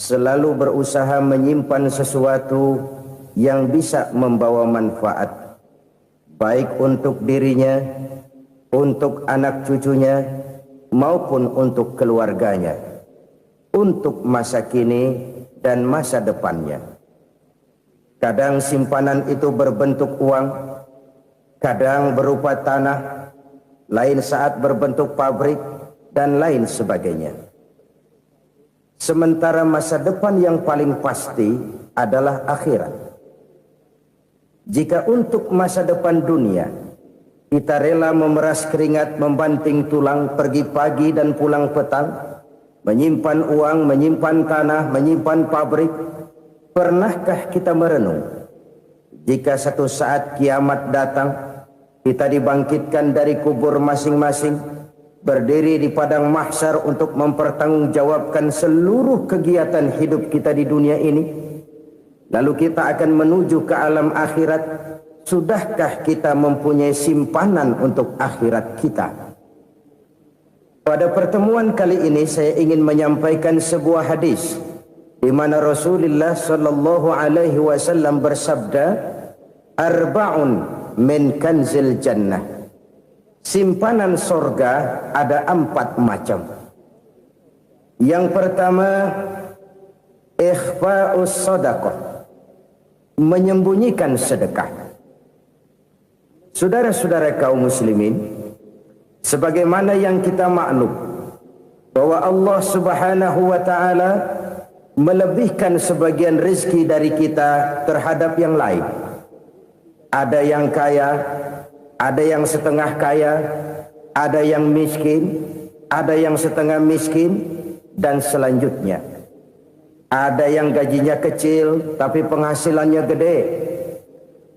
selalu berusaha menyimpan sesuatu yang bisa membawa manfaat, baik untuk dirinya, untuk anak cucunya, maupun untuk keluarganya, untuk masa kini dan masa depannya. Kadang simpanan itu berbentuk uang, kadang berupa tanah, lain saat berbentuk pabrik, dan lain sebagainya. Sementara masa depan yang paling pasti adalah akhirat. Jika untuk masa depan dunia kita rela memeras keringat, membanting tulang, pergi pagi dan pulang petang, menyimpan uang, menyimpan tanah, menyimpan pabrik, pernahkah kita merenung jika satu saat kiamat datang, kita dibangkitkan dari kubur masing-masing, berdiri di padang mahsyar untuk mempertanggungjawabkan seluruh kegiatan hidup kita di dunia ini, lalu kita akan menuju ke alam akhirat. Sudahkah kita mempunyai simpanan untuk akhirat kita? Pada pertemuan kali ini saya ingin menyampaikan sebuah hadis di mana Rasulullah sallallahu alaihi wasallam bersabda, "Arba'un min kanzil jannah." Simpanan sorga ada 4 macam. Yang pertama, ikhfa'us sadaqah, menyembunyikan sedekah. Saudara-saudara kaum muslimin, sebagaimana yang kita maklum bahwa Allah Subhanahu wa taala melebihkan sebagian rezeki dari kita terhadap yang lain. Ada yang kaya, ada yang setengah kaya, ada yang miskin, ada yang setengah miskin, dan selanjutnya. Ada yang gajinya kecil tapi penghasilannya gede.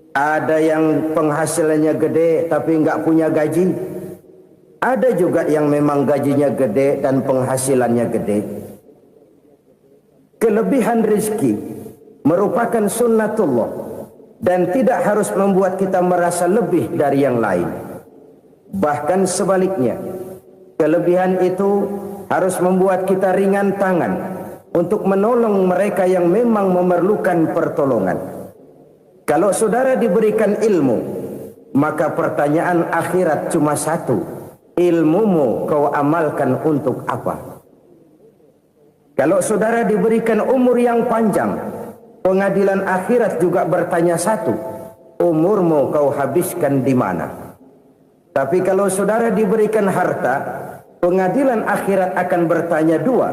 Ada yang penghasilannya gede tapi nggak punya gaji. Ada juga yang memang gajinya gede dan penghasilannya gede. Kelebihan rezeki merupakan sunnatullah dan tidak harus membuat kita merasa lebih dari yang lain. Bahkan sebaliknya, kelebihan itu harus membuat kita ringan tangan untuk menolong mereka yang memang memerlukan pertolongan. Kalau saudara diberikan ilmu, maka pertanyaan akhirat cuma satu: ilmumu kau amalkan untuk apa? Kalau saudara diberikan umur yang panjang, pengadilan akhirat juga bertanya satu: umurmu kau habiskan di mana? Tapi kalau saudara diberikan harta, pengadilan akhirat akan bertanya dua: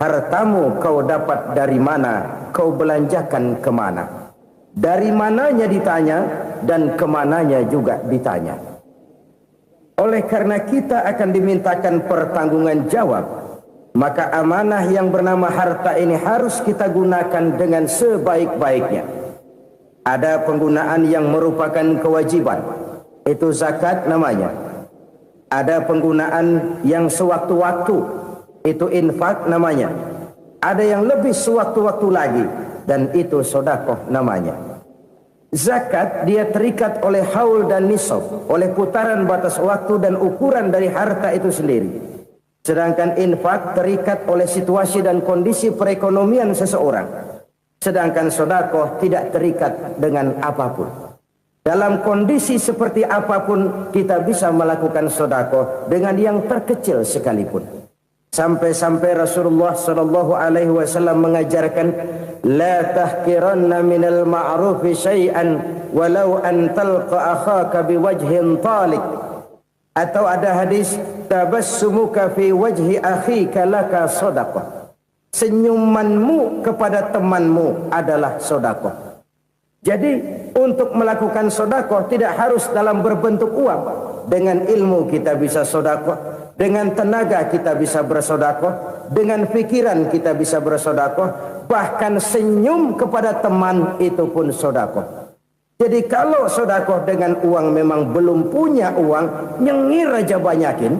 hartamu kau dapat dari mana? Kau belanjakan kemana? Dari mananya ditanya dan kemananya juga ditanya. Oleh karena kita akan dimintakan pertanggungan jawab, maka amanah yang bernama harta ini harus kita gunakan dengan sebaik-baiknya. Ada penggunaan yang merupakan kewajiban, itu zakat namanya. Ada penggunaan yang sewaktu-waktu, itu infak namanya. Ada yang lebih sewaktu-waktu lagi, dan itu sedekah namanya. Zakat dia terikat oleh haul dan nisab, oleh putaran batas waktu dan ukuran dari harta itu sendiri. Sedangkan infak terikat oleh situasi dan kondisi perekonomian seseorang. Sedangkan sedekah tidak terikat dengan apapun. Dalam kondisi seperti apapun kita bisa melakukan sedekah dengan yang terkecil sekalipun. Sampai-sampai Rasulullah sallallahu alaihi wasallam mengajarkan, la tahqiranna minal ma'rufi syai'an walau an talqa akhaka biwajhin talik. Atau ada hadis, tabassumuka fi wajhi akhika laka sedekah. Senyumanmu kepada temanmu adalah sedekah. Jadi untuk melakukan sedekah tidak harus dalam berbentuk uang. Dengan ilmu kita bisa sedekah, dengan tenaga kita bisa bersedekah, dengan pikiran kita bisa bersedekah, bahkan senyum kepada teman itu pun sedekah. Jadi kalau sedekah dengan uang memang belum punya uang, nyengir aja banyakin.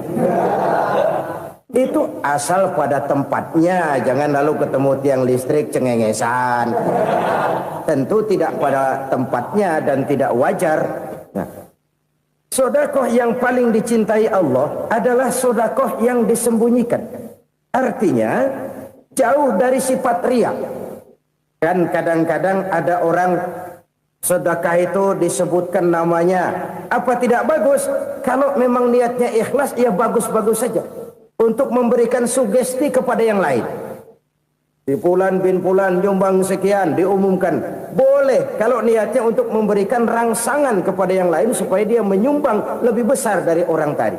Itu asal pada tempatnya, jangan lalu ketemu tiang listrik cengengesan. Tentu tidak pada tempatnya dan tidak wajar. Nah, sedekah yang paling dicintai Allah adalah sedekah yang disembunyikan. Artinya, jauh dari sifat riya. Kan kadang-kadang ada orang sedekah itu disebutkan namanya, apa tidak bagus? Kalau memang niatnya ikhlas, ya bagus-bagus saja untuk memberikan sugesti kepada yang lain. Di Fulan bin Fulan nyumbang sekian, diumumkan. Boleh kalau niatnya untuk memberikan rangsangan kepada yang lain supaya dia menyumbang lebih besar dari orang tadi.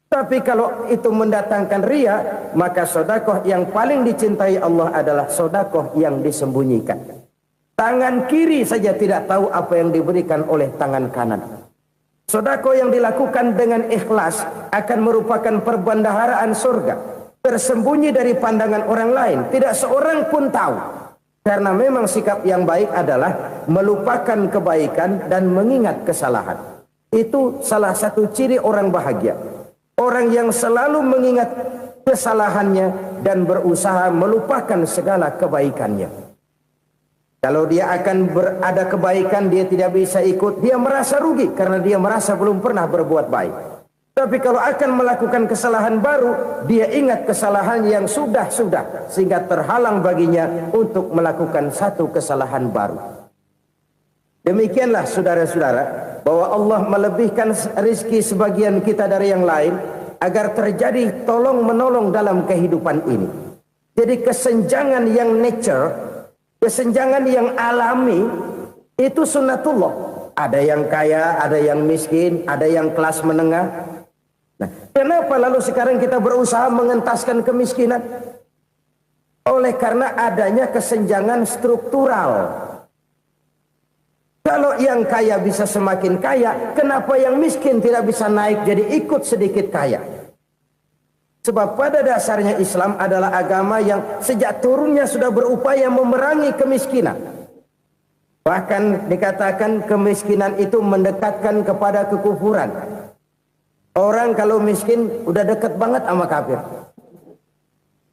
Tapi kalau itu mendatangkan riya, maka sedekah yang paling dicintai Allah adalah sedekah yang disembunyikan. Tangan kiri saja tidak tahu apa yang diberikan oleh tangan kanan. Sedekah yang dilakukan dengan ikhlas akan merupakan perbendaharaan surga, tersembunyi dari pandangan orang lain, tidak seorang pun tahu. Karena memang sikap yang baik adalah melupakan kebaikan dan mengingat kesalahan. Itu salah satu ciri orang bahagia. Orang yang selalu mengingat kesalahannya dan berusaha melupakan segala kebaikannya. Kalau dia akan berada kebaikan, dia tidak bisa ikut, dia merasa rugi karena dia merasa belum pernah berbuat baik. Tapi kalau akan melakukan kesalahan baru, dia ingat kesalahan yang sudah-sudah, sehingga terhalang baginya untuk melakukan satu kesalahan baru. Demikianlah saudara-saudara, bahwa Allah melebihkan rizki sebagian kita dari yang lain, agar terjadi tolong-menolong dalam kehidupan ini. Jadi kesenjangan yang nature, kesenjangan yang alami, itu sunnatullah. Ada yang kaya, ada yang miskin, ada yang kelas menengah. Nah, kenapa lalu sekarang kita berusaha mengentaskan kemiskinan? Oleh karena adanya kesenjangan struktural. Kalau yang kaya bisa semakin kaya, kenapa yang miskin tidak bisa naik jadi ikut sedikit kaya? Sebab pada dasarnya Islam adalah agama yang sejak turunnya sudah berupaya memerangi kemiskinan. Bahkan dikatakan kemiskinan itu mendekatkan kepada kekufuran. Orang kalau miskin udah dekat banget sama kafir.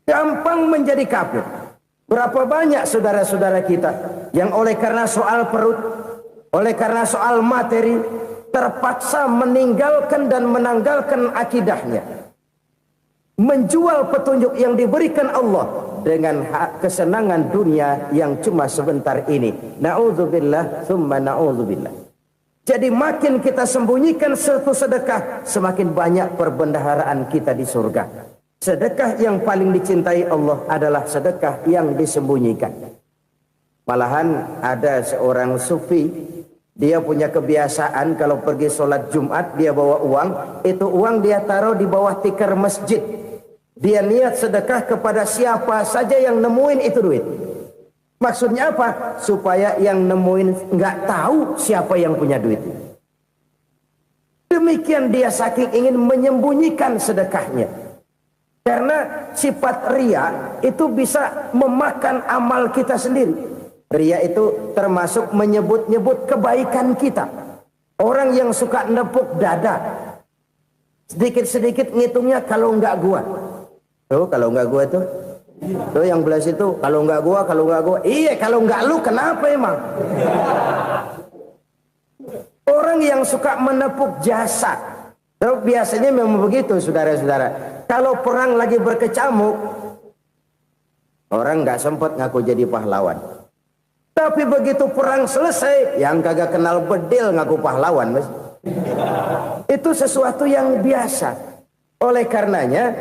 Gampang menjadi kafir. Berapa banyak saudara-saudara kita yang oleh karena soal perut, oleh karena soal materi, terpaksa meninggalkan dan menanggalkan akidahnya. Menjual petunjuk yang diberikan Allah dengan kesenangan dunia yang cuma sebentar ini. Na'udzubillah, thumma na'udzubillah. Jadi makin kita sembunyikan satu sedekah, semakin banyak perbendaharaan kita di surga. Sedekah yang paling dicintai Allah adalah sedekah yang disembunyikan. Malahan ada seorang sufi, dia punya kebiasaan kalau pergi sholat Jumat dia bawa uang, itu uang dia taruh di bawah tikar masjid. Dia niat sedekah kepada siapa saja yang nemuin itu duit. Maksudnya apa? Supaya yang nemuin nggak tahu siapa yang punya duit. Demikian dia saking ingin menyembunyikan sedekahnya. Karena sifat riya itu bisa memakan amal kita sendiri. Riya itu termasuk menyebut-nyebut kebaikan kita. Orang yang suka nepuk dada, sedikit-sedikit ngitungnya kalau nggak gua. Tuh kalau nggak gua tuh. Tuh yang belas itu kalau nggak gua, kalau nggak gua. Iya kalau nggak lu kenapa emang? Orang yang suka menepuk jasad. Tuh, biasanya memang begitu saudara-saudara. Kalau perang lagi berkecamuk, orang nggak sempat ngaku jadi pahlawan. Tapi begitu perang selesai, yang kagak kenal bedil ngaku pahlawan, mas. Itu sesuatu yang biasa. Oleh karenanya,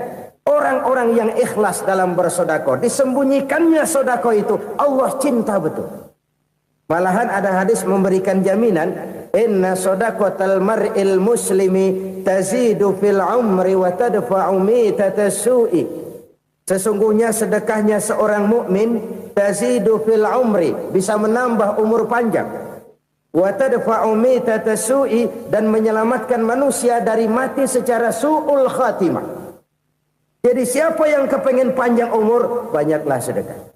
orang-orang yang ikhlas dalam bersedekah, disembunyikannya sedekah itu, Allah cinta betul. Malahan ada hadis memberikan jaminan, inna sedaqatal mar'il muslimi tazidu fil umri wa tadfa'u mitatas su'i. Sesungguhnya sedekahnya seorang mukmin tazidu fil umri, bisa menambah umur panjang. Wa tadfa'u mitatas su'i, dan menyelamatkan manusia dari mati secara su'ul khatimah. Jadi siapa yang kepengen panjang umur, banyaklah sedekah.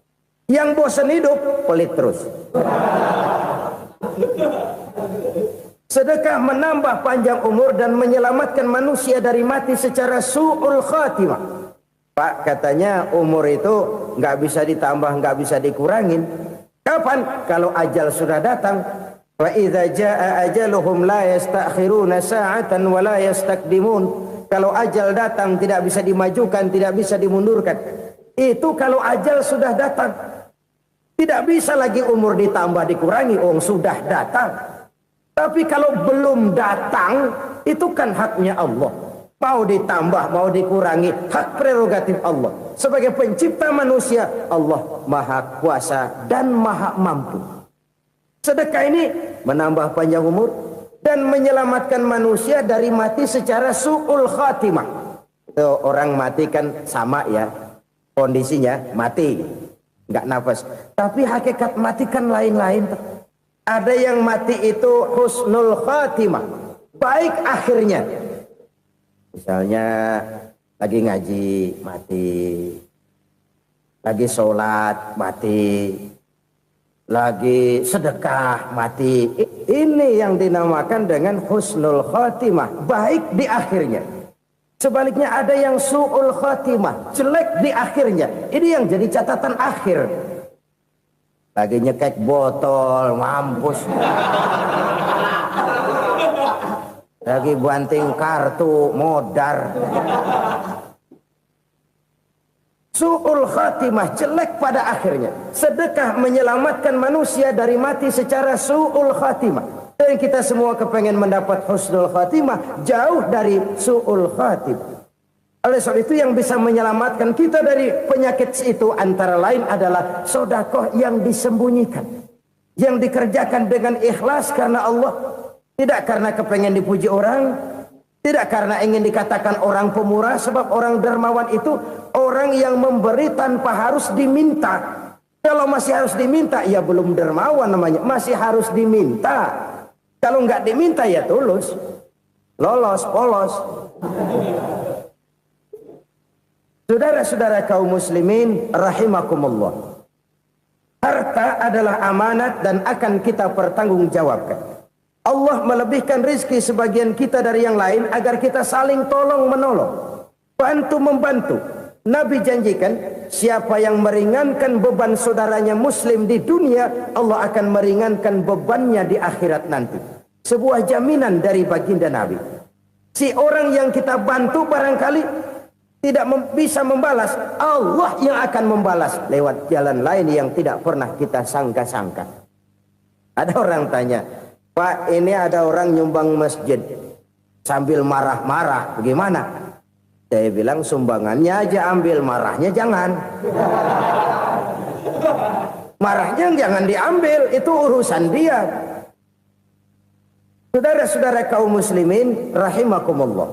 Yang bosan hidup, pelit terus. Sedekah menambah panjang umur dan menyelamatkan manusia dari mati secara su'ul khatimah. Pak, katanya umur itu nggak bisa ditambah, nggak bisa dikurangin. Kapan? Kalau ajal sudah datang. Wa idza jaa ajaluhum la yastakhiruna sa'atan wa la yastaqdimun. Kalau ajal datang tidak bisa dimajukan, tidak bisa dimundurkan. Itu kalau ajal sudah datang. Tidak bisa lagi umur ditambah dikurangi, sudah datang. Tapi kalau belum datang, itu kan haknya Allah. Mau ditambah, mau dikurangi, hak prerogatif Allah. Sebagai pencipta manusia, Allah Maha Kuasa dan Maha Mampu. Sedekah ini menambah panjang umur dan menyelamatkan manusia dari mati secara su'ul khatimah. Orang mati kan sama ya, kondisinya mati, nggak nafas. Tapi hakikat mati kan lain-lain. Ada yang mati itu husnul khatimah, baik akhirnya. Misalnya lagi ngaji mati, lagi sholat mati, lagi sedekah mati. Ini yang dinamakan dengan husnul khatimah, baik di akhirnya. Sebaliknya ada yang su'ul khatimah, jelek di akhirnya. Ini yang jadi catatan akhir. Lagi nyekek botol, mampus. Lagi banting kartu, modar. Su'ul khatimah, jelek pada akhirnya. Sedekah menyelamatkan manusia dari mati secara su'ul khatimah. Dan kita semua kepengen mendapat husnul khatimah, jauh dari su'ul khatimah. Oleh sebab itu yang bisa menyelamatkan kita dari penyakit itu antara lain adalah sedekah yang disembunyikan, yang dikerjakan dengan ikhlas karena Allah, tidak karena kepengen dipuji orang, tidak karena ingin dikatakan orang pemurah. Sebab orang dermawan itu orang yang memberi tanpa harus diminta. Kalau masih harus diminta, ya belum dermawan namanya, masih harus diminta. Kalau nggak diminta ya tulus, lolos, polos. Saudara-saudara kaum muslimin rahimakumullah. Harta adalah amanat dan akan kita pertanggungjawabkan. Allah melebihkan rizki sebagian kita dari yang lain agar kita saling tolong menolong, bantu membantu. Nabi janjikan siapa yang meringankan beban saudaranya muslim di dunia, Allah akan meringankan bebannya di akhirat nanti. Sebuah jaminan dari baginda Nabi. Si orang yang kita bantu barangkali tidak bisa membalas, Allah yang akan membalas lewat jalan lain yang tidak pernah kita sangka-sangka. Ada orang tanya, Pak, ini ada orang nyumbang masjid sambil marah-marah, bagaimana? Saya bilang sumbangannya aja ambil, marahnya jangan. Marahnya jangan diambil, itu urusan dia. Saudara-saudara kaum muslimin rahimakumullah.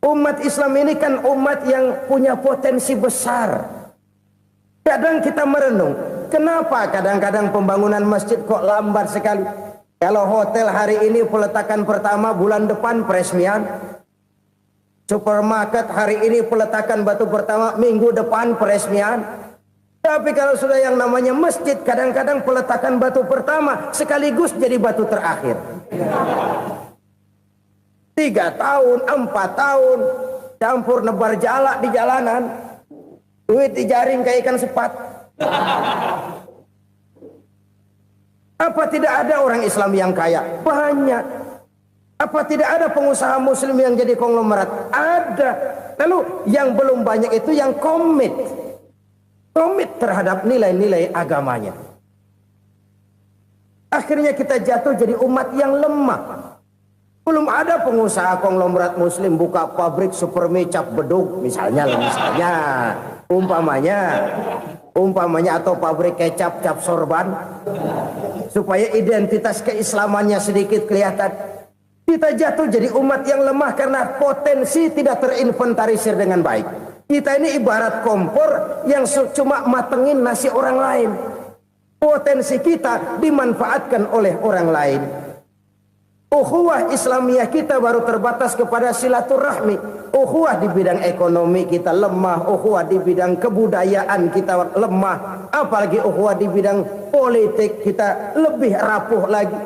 Umat Islam ini kan umat yang punya potensi besar. Kadang kita merenung, kenapa kadang-kadang pembangunan masjid kok lambat sekali? Kalau hotel hari ini peletakan pertama, bulan depan peresmian. Supermarket hari ini peletakan batu pertama, minggu depan peresmian. Tapi kalau sudah yang namanya masjid, kadang-kadang peletakan batu pertama sekaligus jadi batu terakhir. 3 tahun, 4 tahun, campur nebar jalak di jalanan, duit dijaring kayak ikan sepat. Apa tidak ada orang Islam yang kaya? Banyak. Apa tidak ada pengusaha muslim yang jadi konglomerat? Ada. Lalu yang belum banyak itu yang komit terhadap nilai-nilai agamanya. Akhirnya kita jatuh jadi umat yang lemah. Belum ada pengusaha konglomerat muslim buka pabrik supermi cap beduk misalnya umpamanya atau pabrik kecap cap sorban supaya identitas keislamannya sedikit kelihatan. Kita jatuh jadi umat yang lemah karena potensi tidak terinventarisir dengan baik. Kita ini ibarat kompor yang cuma matengin nasi orang lain. Potensi kita dimanfaatkan oleh orang lain. Ukhuwah Islamiyah kita baru terbatas kepada silaturahmi. Ukhuwah di bidang ekonomi kita lemah, ukhuwah di bidang kebudayaan kita lemah, apalagi ukhuwah di bidang politik kita lebih rapuh lagi.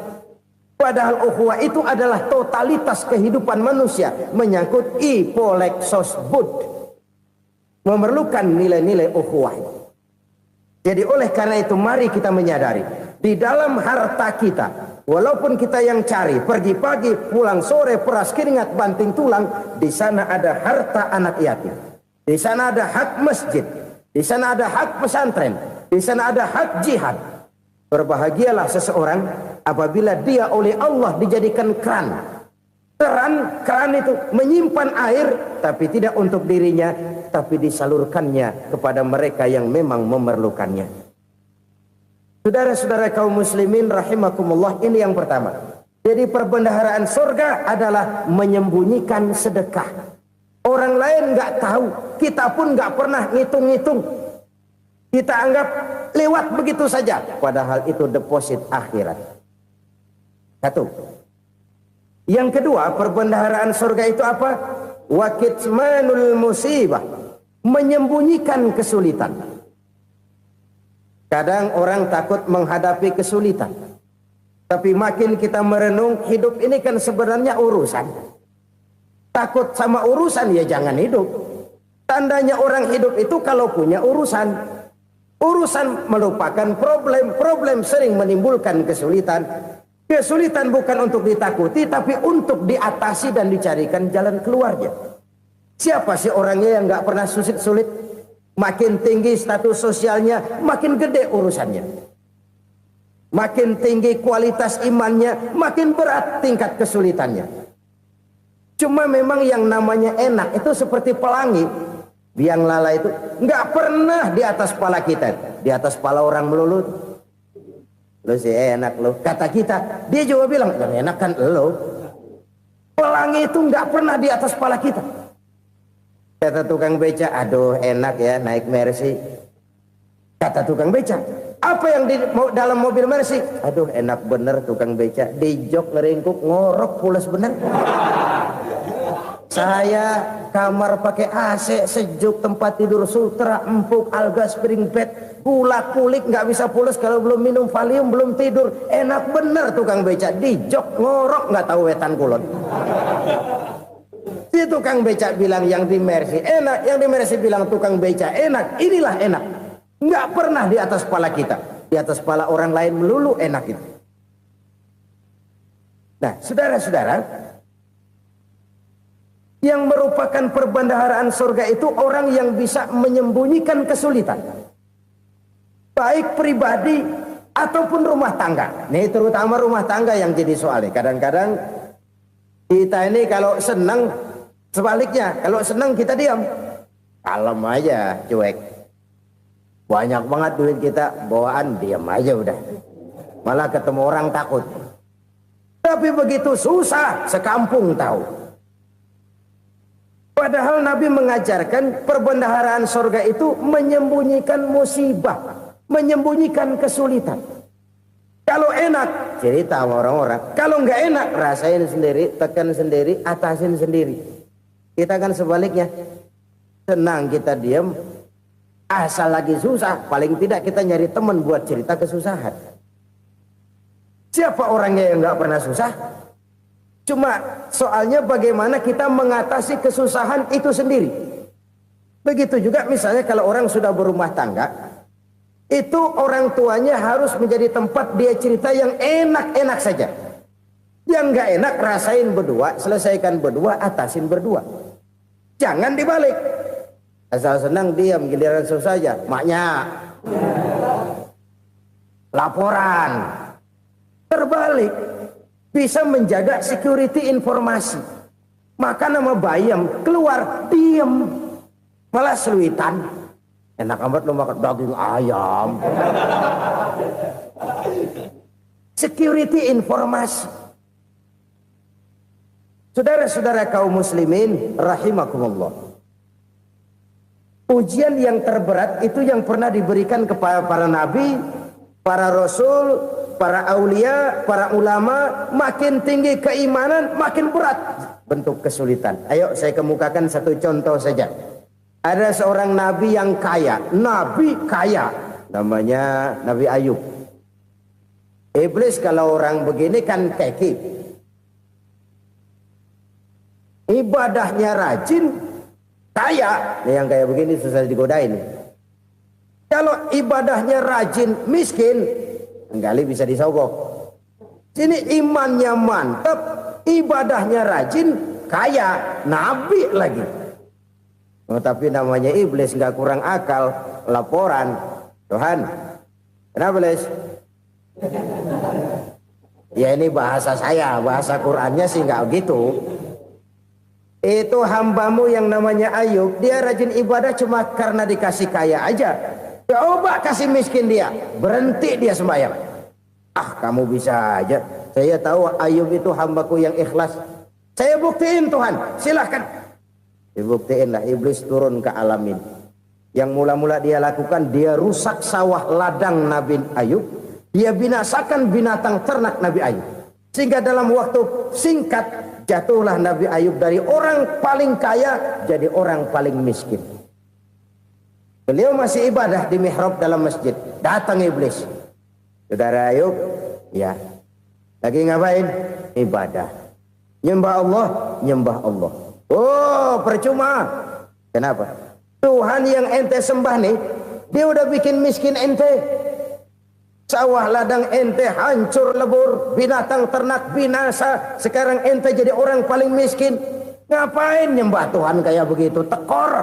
Padahal ukhuwah itu adalah totalitas kehidupan manusia, menyangkut ipolek sosbud, memerlukan nilai-nilai ukhuwah. Jadi oleh karena itu mari kita menyadari di dalam harta kita, walaupun kita yang cari, pergi pagi, pulang sore, peras keringat, banting tulang, di sana ada harta anak yatim. Di sana ada hak masjid. Di sana ada hak pesantren, di sana ada hak jihad. Berbahagialah seseorang apabila dia oleh Allah dijadikan keran. Keran itu menyimpan air, tapi tidak untuk dirinya, tapi disalurkannya kepada mereka yang memang memerlukannya. Saudara-saudara kaum muslimin rahimakumullah, ini yang pertama. Jadi perbendaharaan surga adalah menyembunyikan sedekah. Orang lain nggak tahu, kita pun nggak pernah ngitung-ngitung. Kita anggap lewat begitu saja, padahal itu deposit akhirat. Satu. Yang kedua, perbendaharaan surga itu apa? Wa kitmanul musibah, menyembunyikan kesulitan. Kadang orang takut menghadapi kesulitan, tapi makin kita merenung, hidup ini kan sebenarnya urusan. Takut sama urusan, ya jangan hidup. Tandanya orang hidup itu kalau punya urusan. Urusan melupakan problem. Problem sering menimbulkan kesulitan. Kesulitan bukan untuk ditakuti, tapi untuk diatasi dan dicarikan jalan keluarnya. Siapa sih orangnya yang gak pernah sulit-sulit? Makin tinggi status sosialnya, makin gede urusannya. Makin tinggi kualitas imannya, makin berat tingkat kesulitannya. Cuma memang yang namanya enak itu seperti pelangi. Biang lala itu nggak pernah di atas kepala kita, di atas kepala orang melulu. Lo sih enak lo, kata kita. Dia juga bilang yang enak kan lo. Pelangi itu nggak pernah di atas kepala kita. Kata tukang beca, aduh enak ya naik Mercy. Kata tukang beca, apa yang di dalam mobil Mercy? Aduh enak bener tukang beca, di jok ngeringkuk ngorok pulas bener. Saya kamar pakai AC sejuk, tempat tidur sutra empuk, alga spring bed, kulak kulik nggak bisa pulas kalau belum minum Valium, belum tidur. Enak bener tukang beca, di jok ngorok nggak tahu wetan kulon. Si tukang beca bilang yang di Mercy enak, yang di Mercy bilang tukang beca enak. Inilah enak, nggak pernah di atas kepala kita, di atas kepala orang lain melulu enak itu. Nah, saudara-saudara, yang merupakan perbendaharaan surga itu orang yang bisa menyembunyikan kesulitan, baik pribadi ataupun rumah tangga. Nih terutama rumah tangga yang jadi soalnya. Kadang-kadang kita ini kalau senang, sebaliknya kalau senang kita diam, kalem aja, cuek. Banyak banget duit kita bawaan, diam aja udah. Malah ketemu orang takut. Tapi begitu susah, sekampung tahu. Padahal Nabi mengajarkan perbendaharaan surga itu menyembunyikan musibah, menyembunyikan kesulitan. Kalau enak, cerita sama orang-orang. Kalau nggak enak, rasain sendiri, tekan sendiri, atasin sendiri. Kita kan sebaliknya. Senang kita diam, asal lagi susah, paling tidak kita nyari teman buat cerita kesusahan. Siapa orangnya yang nggak pernah susah? Cuma soalnya bagaimana kita mengatasi kesusahan itu sendiri. Begitu juga misalnya kalau orang sudah berumah tangga, itu orang tuanya harus menjadi tempat dia cerita yang enak-enak saja. Yang nggak enak rasain berdua, selesaikan berdua, atasin berdua. Jangan dibalik. Asal senang diam, giliran susah saja. Maknya laporan. Terbalik. Bisa menjaga security informasi. Maka nama bayam keluar diem, malah seluitan. Enak amat lo makan daging ayam. Security informasi. Saudara-saudara kaum muslimin rahimakumullah. Ujian yang terberat itu yang pernah diberikan kepada para nabi, para rasul, para aulia, para ulama. Makin tinggi keimanan, makin berat bentuk kesulitan. Ayo saya kemukakan satu contoh saja. Ada seorang nabi yang kaya, nabi kaya, namanya Nabi Ayub. Iblis kalau orang begini kan keki, ibadahnya rajin, kaya. Nih yang kayak begini susah digodain. Kalau ibadahnya rajin, miskin, kali bisa disogok. Sini imannya mantap, ibadahnya rajin, kaya, nabi lagi. Oh, tapi namanya iblis nggak kurang akal. Laporan, Tuhan, kenapa Les? Ya ini bahasa saya, bahasa Qurannya sih nggak gitu. Itu hambamu yang namanya Ayub, dia rajin ibadah cuma karena dikasih kaya aja. Coba kasih miskin dia, berhenti dia sembahyang. Ah, kamu bisa aja. Saya tahu Ayub itu hambaku yang ikhlas. Saya buktiin Tuhan, silahkan. Dibuktiin lah, iblis turun ke alam ini. Yang mula-mula dia lakukan, dia rusak sawah ladang Nabi Ayub. Dia binasakan binatang ternak Nabi Ayub. Sehingga dalam waktu singkat, jatuhlah Nabi Ayub dari orang paling kaya jadi orang paling miskin. Beliau masih ibadah di mihrab dalam masjid. Datang iblis. Saudara Ayub, ya, lagi ngapain? Ibadah. Nyembah Allah, nyembah Allah. Oh, percuma. Kenapa? Tuhan yang ente sembah nih, dia udah bikin miskin ente. Sawah ladang ente hancur lebur, binatang ternak binasa. Sekarang ente jadi orang paling miskin. Ngapain nyembah Tuhan kayak begitu? Tekor.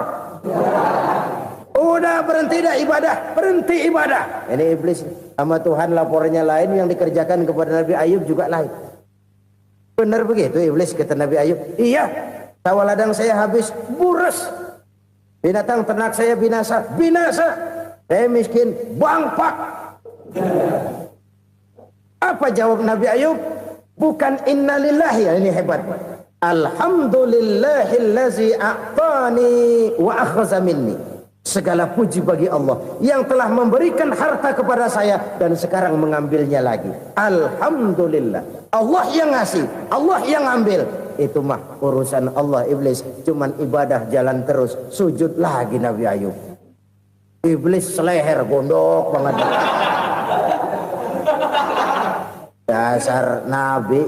Udah berhenti dah ibadah, berhenti ibadah. Ini iblis sama Tuhan laporannya lain, yang dikerjakan kepada Nabi Ayub juga lain. Benar begitu iblis kata Nabi Ayub? Iya, sawah ladang saya habis, buras. Binatang ternak saya binasa, binasa. Saya miskin, bangpak. Apa jawab Nabi Ayub? Bukan innalillahi, ya ini hebat. Alhamdulillahillazi a'tani wa akhza minni. Segala puji bagi Allah yang telah memberikan harta kepada saya dan sekarang mengambilnya lagi. Alhamdulillah. Allah yang ngasih, Allah yang ambil. Itu mah urusan Allah. Iblis cuman ibadah jalan terus, sujud lagi Nabi Ayub. Iblis seleher gondok banget. Dasar Nabi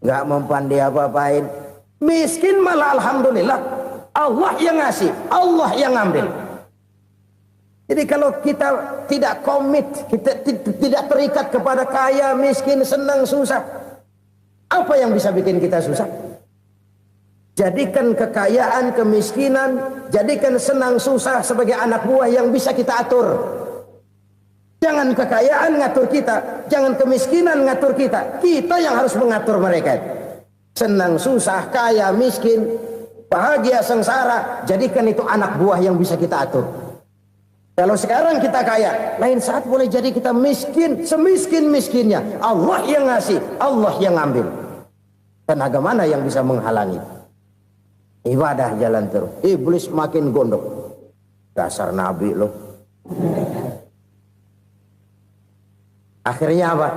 nggak mempan dia apa-apain. Miskin malah alhamdulillah. Allah yang ngasih, Allah yang ambil. Jadi kalau kita tidak komit, kita tidak terikat kepada kaya, miskin, senang, susah, apa yang bisa bikin kita susah? Jadikan kekayaan, kemiskinan, jadikan senang, susah sebagai anak buah yang bisa kita atur. Jangan kekayaan ngatur kita, jangan kemiskinan ngatur kita. Kita yang harus mengatur mereka. Senang, susah, kaya, miskin, bahagia, sengsara, jadikan itu anak buah yang bisa kita atur. Kalau sekarang kita kaya, lain saat boleh jadi kita miskin, semiskin-miskinnya. Allah yang ngasih, Allah yang ambil. Tenaga mana yang bisa menghalangi? Ibadah jalan terus. Iblis makin gondok. Dasar Nabi loh. Akhirnya apa?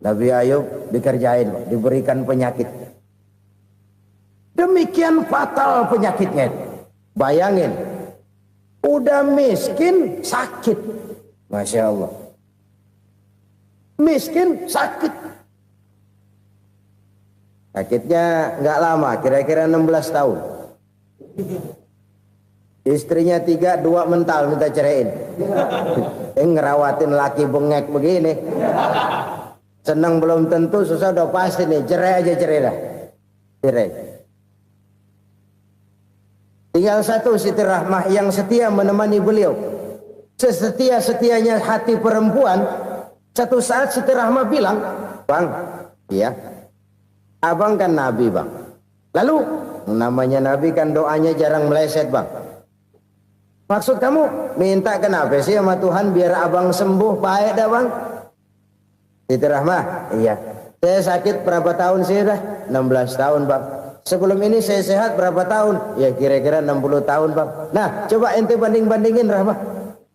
Nabi Ayub dikerjain, diberikan penyakit. Demikian fatal penyakitnya. Bayangin, udah miskin sakit. Masya Allah. Miskin sakit. Sakitnya nggak lama, kira-kira 16 tahun. Istrinya 3, 2 mental minta ceraiin. Ngerawatin laki bengek begini. Senang belum tentu, susah udah pasti nih. Cerai aja, cerai dah. Cerai. Tinggal satu Siti Rahmah yang setia menemani beliau. Sesetia-setianya hati perempuan. Satu saat Siti Rahmah bilang, "Bang, iya, abang kan Nabi bang. Lalu, namanya Nabi kan doanya jarang meleset bang. Maksud kamu minta kenapa sih sama Tuhan biar abang sembuh baik dah bang?" Siti Rahmah, iya. Saya sakit berapa tahun sih dah? 16 tahun bang. Sebelum ini saya sehat berapa tahun? Ya kira-kira 60 tahun bang. Nah coba ente banding-bandingin Rahmah.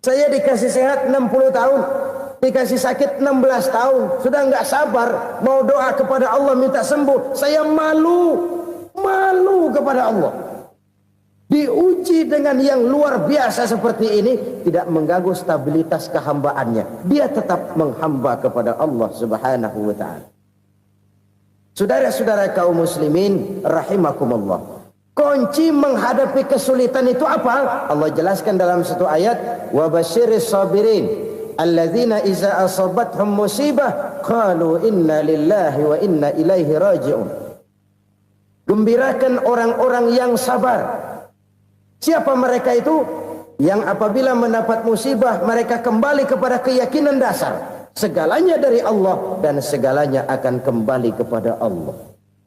Saya dikasih sehat 60 tahun. Dikasih sakit 16 tahun. Sudah nggak sabar. Mau doa kepada Allah minta sembuh. Saya malu. Malu kepada Allah. Diuji dengan yang luar biasa seperti ini. Tidak mengganggu stabilitas kehambaannya. Dia tetap menghamba kepada Allah subhanahu wa ta'ala. Saudara-saudara kaum muslimin rahimakumullah. Kunci menghadapi kesulitan itu apa? Allah jelaskan dalam satu ayat, wa basyiris sabirin alladzina iza asabathum musibah qalu inna lillahi wa inna ilaihi raji'un. Gembirakan orang-orang yang sabar Siapa mereka itu? Yang apabila mendapat musibah mereka kembali kepada keyakinan dasar. Segalanya dari Allah dan segalanya akan kembali kepada Allah.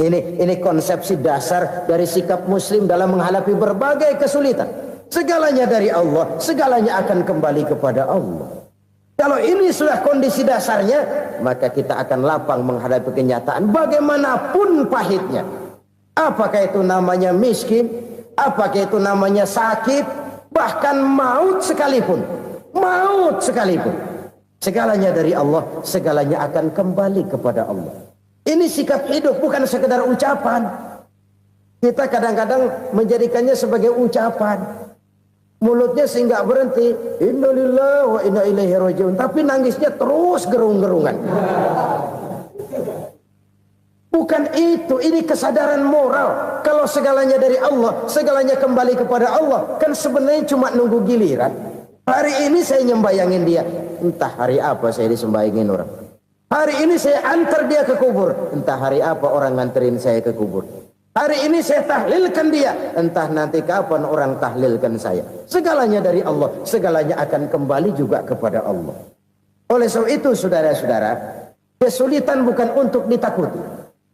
Ini konsepsi dasar dari sikap muslim dalam menghadapi berbagai kesulitan. Segalanya dari Allah, segalanya akan kembali kepada Allah. Kalau ini sudah kondisi dasarnya, maka kita akan lapang menghadapi kenyataan bagaimanapun pahitnya. Apakah itu namanya miskin, apakah itu namanya sakit, bahkan maut sekalipun. Maut sekalipun. Segalanya dari Allah, segalanya akan kembali kepada Allah. Ini sikap hidup, bukan sekedar ucapan. Kita kadang-kadang menjadikannya sebagai ucapan. Mulutnya sehingga berhenti, innalillahi wa inna ilaihi rajiun, tapi nangisnya terus gerung-gerungan. Bukan itu, ini kesadaran moral. Kalau segalanya dari Allah, segalanya kembali kepada Allah, kan sebenarnya cuma nunggu giliran. Hari ini saya nyembayangin dia, entah hari apa saya disembayangin orang. Hari ini saya antar dia ke kubur, entah hari apa orang nganterin saya ke kubur. Hari ini saya tahlilkan dia, entah nanti kapan orang tahlilkan saya. Segalanya dari Allah, segalanya akan kembali juga kepada Allah. Oleh sebab itu saudara-saudara, kesulitan bukan untuk ditakuti.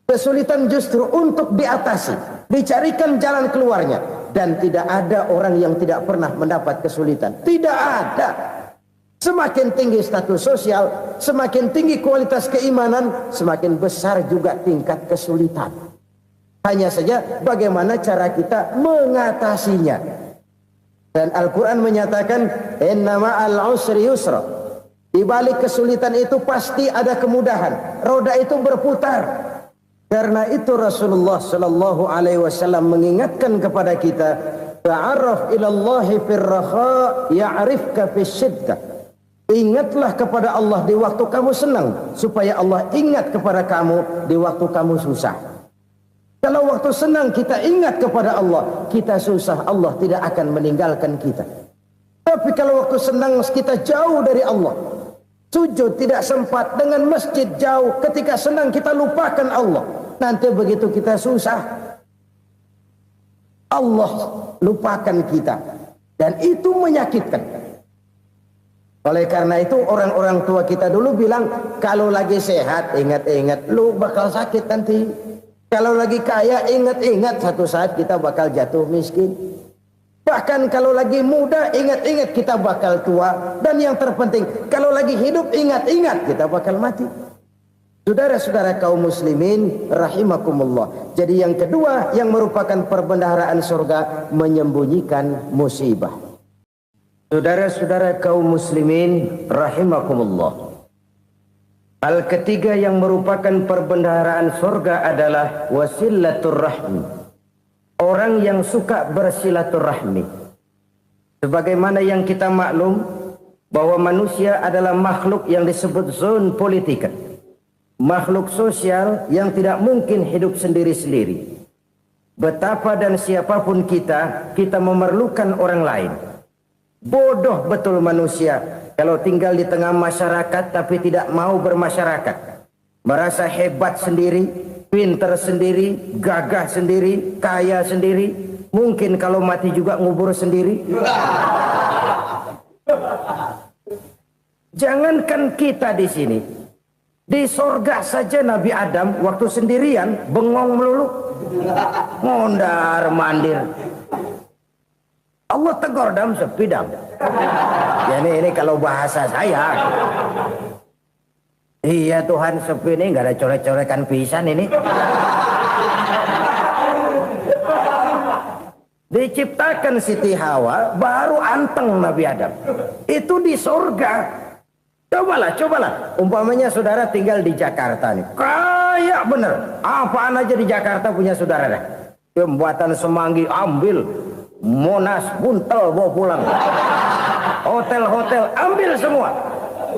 Kesulitan justru untuk diatasi, dicarikan jalan keluarnya. Dan tidak ada orang yang tidak pernah mendapat kesulitan. Tidak ada. Semakin tinggi status sosial, semakin tinggi kualitas keimanan, semakin besar juga tingkat kesulitan. Hanya saja bagaimana cara kita mengatasinya. Dan Al-Quran menyatakan, inna ma'al usri yusra. Di balik kesulitan itu pasti ada kemudahan. Roda itu berputar. Karena itu Rasulullah sallallahu alaihi wasallam mengingatkan kepada kita, ta'arraf ilallahi firraha ya'rifka fisyiddah. Ingatlah kepada Allah di waktu kamu senang, supaya Allah ingat kepada kamu di waktu kamu susah. Kalau waktu senang kita ingat kepada Allah, kita susah, Allah tidak akan meninggalkan kita. Tapi kalau waktu senang kita jauh dari Allah, sujud tidak sempat, dengan masjid jauh, ketika senang kita lupakan Allah. Nanti begitu kita susah, Allah lupakan kita. Dan itu menyakitkan. Oleh karena itu orang-orang tua kita dulu bilang, kalau lagi sehat ingat-ingat lu bakal sakit nanti. Kalau lagi kaya ingat-ingat satu saat kita bakal jatuh miskin. Bahkan kalau lagi muda ingat-ingat kita bakal tua. Dan yang terpenting kalau lagi hidup ingat-ingat kita bakal mati. Saudara-saudara kaum muslimin rahimakumullah. Jadi yang kedua yang merupakan perbendaharaan surga, menyembunyikan musibah. Saudara-saudara kaum muslimin rahimakumullah. Hal ketiga yang merupakan perbendaharaan surga adalah wasilatur rahmi. Orang yang suka bersilaturahmi. Sebagaimana yang kita maklum bahwa manusia adalah makhluk yang disebut zon politika. Makhluk sosial yang tidak mungkin hidup sendiri-sendiri. Betapa dan siapapun kita memerlukan orang lain. Bodoh betul manusia kalau tinggal di tengah masyarakat tapi tidak mau bermasyarakat. Merasa hebat sendiri, pinter sendiri, gagah sendiri, kaya sendiri. Mungkin kalau mati juga ngubur sendiri. Jangankan kita di sini, di sorga saja Nabi Adam waktu sendirian bengong melulu, mondar mandir. Allah tegur dam sepi dam. Ya ini kalau bahasa saya. Iya Tuhan sepi ini nggak ada coret-corekan pisan ini. Diciptakan Siti Hawa baru anteng Nabi Adam. Itu di sorga. Cobalah. Umpamanya saudara tinggal di Jakarta nih. Kayak bener. Apaan aja di Jakarta punya saudara dah. Jembatan Semanggi ambil. Monas buntel bawa pulang. Hotel-hotel ambil semua.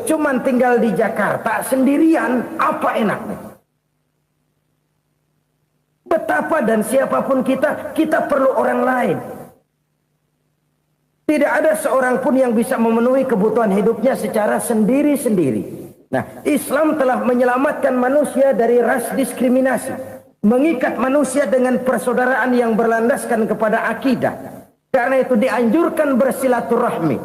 Cuman tinggal di Jakarta sendirian, apa enaknya? Betapa dan siapapun kita perlu orang lain. Tidak ada seorang pun yang bisa memenuhi kebutuhan hidupnya secara sendiri-sendiri. Nah, Islam telah menyelamatkan manusia dari ras diskriminasi. Mengikat manusia dengan persaudaraan yang berlandaskan kepada akidah. Karena itu dianjurkan bersilaturahmi.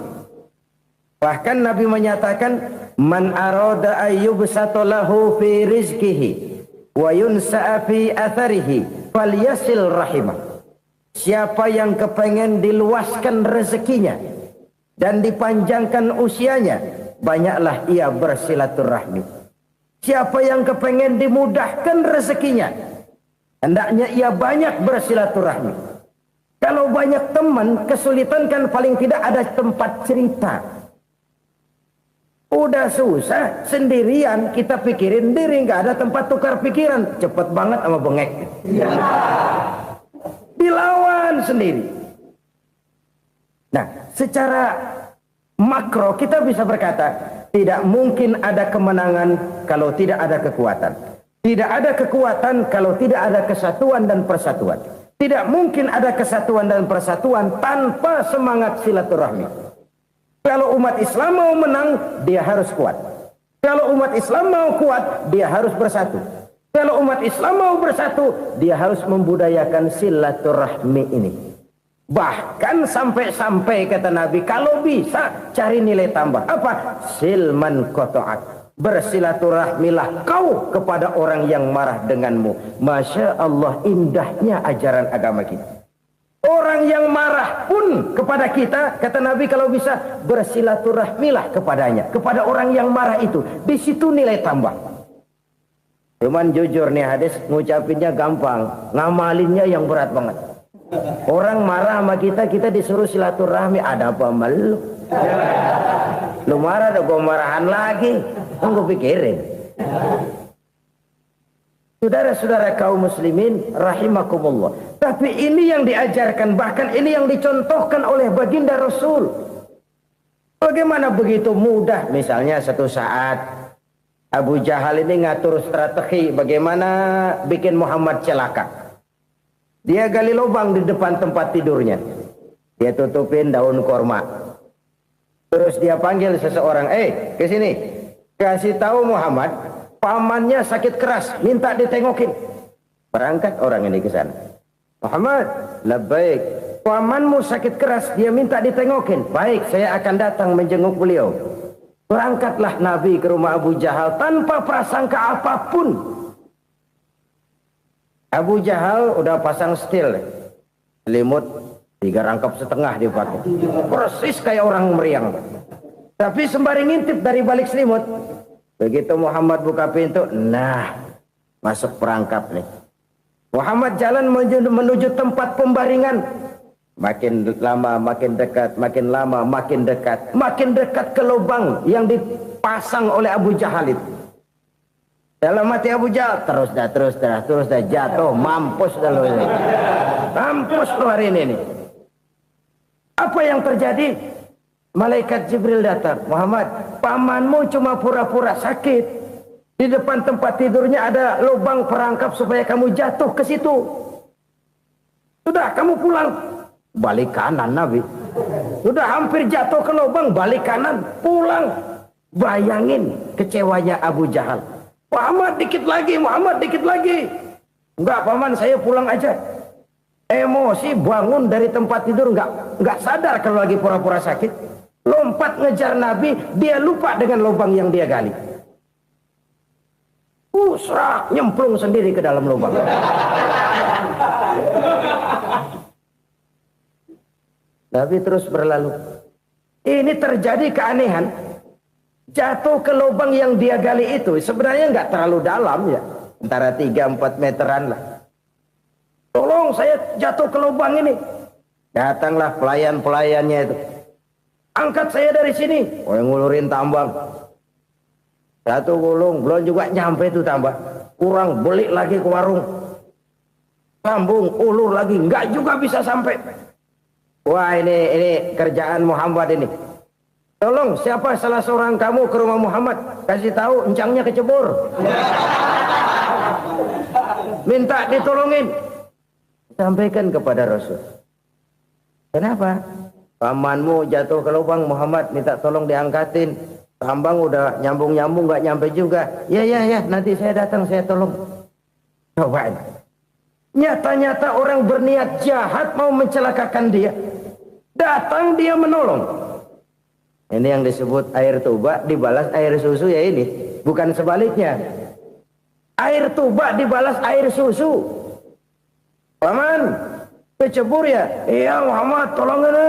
Bahkan Nabi menyatakan, man arada ayyubsata lahu fi rizqihi wa yunsa'a fi atharihi falyasil rahimah. Siapa yang kepengen diluaskan rezekinya dan dipanjangkan usianya, banyaklah ia bersilaturahmi. Siapa yang kepengen dimudahkan rezekinya, hendaknya ia banyak bersilaturahmi. Kalau banyak teman, kesulitan kan paling tidak ada tempat cerita. Udah susah, sendirian kita pikirin diri, nggak ada tempat tukar pikiran. Cepet banget sama bengek. Dilawan sendiri. Nah, secara makro kita bisa berkata, tidak mungkin ada kemenangan kalau tidak ada kekuatan. Tidak ada kekuatan kalau tidak ada kesatuan dan persatuan. Tidak mungkin ada kesatuan dan persatuan tanpa semangat silaturahmi. Kalau umat Islam mau menang, dia harus kuat. Kalau umat Islam mau kuat, dia harus bersatu. Kalau umat Islam mau bersatu, dia harus membudayakan silaturahmi ini. Bahkan sampai-sampai kata Nabi, kalau bisa cari nilai tambah. Apa? Silman qata'ak. Bersilaturahmilah kau kepada orang yang marah denganmu. Masya Allah, indahnya ajaran agama kita. Orang yang marah pun kepada kita, kata Nabi, kalau bisa bersilaturahmilah kepadanya, kepada orang yang marah itu. Di situ nilai tambah. Cuman jujur nih hadis, ngucapinnya gampang, ngamalinnya yang berat banget. Orang marah sama kita, kita disuruh silaturahmi, ada apa malu? Lu marah, ada gua marahan lagi. Tunggu pikirin. Saudara-saudara kaum muslimin rahimakumullah. Tapi ini yang diajarkan, bahkan ini yang dicontohkan oleh baginda Rasul. Bagaimana begitu mudah, misalnya satu saat Abu Jahal ini ngatur strategi bagaimana bikin Muhammad celaka. Dia gali lubang di depan tempat tidurnya. Dia tutupin daun korma. Terus dia panggil seseorang, ke sini. Kasih tahu Muhammad, pamannya sakit keras, minta ditengokin. Berangkat orang ini ke sana. Muhammad, labbaik. Pamanmu sakit keras, dia minta ditengokin. Baik, saya akan datang menjenguk beliau. Berangkatlah Nabi ke rumah Abu Jahal tanpa prasangka apapun. Abu Jahal udah pasang setil, selimut 3 rangkap setengah dipakai. Persis kayak orang meriang. Tapi sembari ngintip dari balik selimut. Begitu Muhammad buka pintu, nah, masuk perangkap nih. Muhammad jalan menuju tempat pembaringan. Makin lama makin dekat, makin lama makin dekat. Makin dekat ke lubang yang dipasang oleh Abu Jahal itu. Dalam hati Abu Jahal, terus dah jatuh, mampus dah lo ini. Mampus lo hari ini nih. Apa yang terjadi? Malaikat Jibril datang. Muhammad, pamanmu cuma pura-pura sakit. Di depan tempat tidurnya ada lubang perangkap supaya kamu jatuh ke situ. Sudah, kamu pulang. Balik kanan Nabi. Sudah hampir jatuh ke lubang, balik kanan, pulang. Bayangin kecewanya Abu Jahal. Muhammad dikit lagi, Muhammad dikit lagi. Enggak paman, saya pulang aja. Emosi bangun dari tempat tidur, enggak sadar kalau lagi pura-pura sakit. Lompat ngejar Nabi, dia lupa dengan lubang yang dia gali. Serak, nyemplung sendiri ke dalam lubang. Nabi terus berlalu. Ini terjadi keanehan. Jatuh ke lubang yang dia gali itu sebenarnya nggak terlalu dalam ya, antara 3-4 meteran lah. Tolong saya jatuh ke lubang ini. Datanglah pelayan-pelayannya itu. Angkat saya dari sini. Oh, yang ngulurin tambang. Satu gulung, belum juga nyampe itu tambah. Kurang, beli lagi ke warung. Sambung, ulur lagi, nggak juga bisa sampai. Wah, ini kerjaan Muhammad ini. Tolong, siapa salah seorang kamu ke rumah Muhammad, kasih tahu encangnya kecebur. Minta ditolongin. Sampaikan kepada Rasul. Kenapa? Pamanmu jatuh ke lubang, Muhammad minta tolong diangkatin. Tambang udah nyambung-nyambung nggak nyampe juga. Ya, nanti saya datang, saya tolong. Coba. Nyata-nyata orang berniat jahat mau mencelakakan dia. Datang dia menolong. Ini yang disebut air tuba dibalas air susu ya ini. Bukan sebaliknya. Air tuba dibalas air susu. Paman, kecebur ya? Iya Muhammad, tolong ini.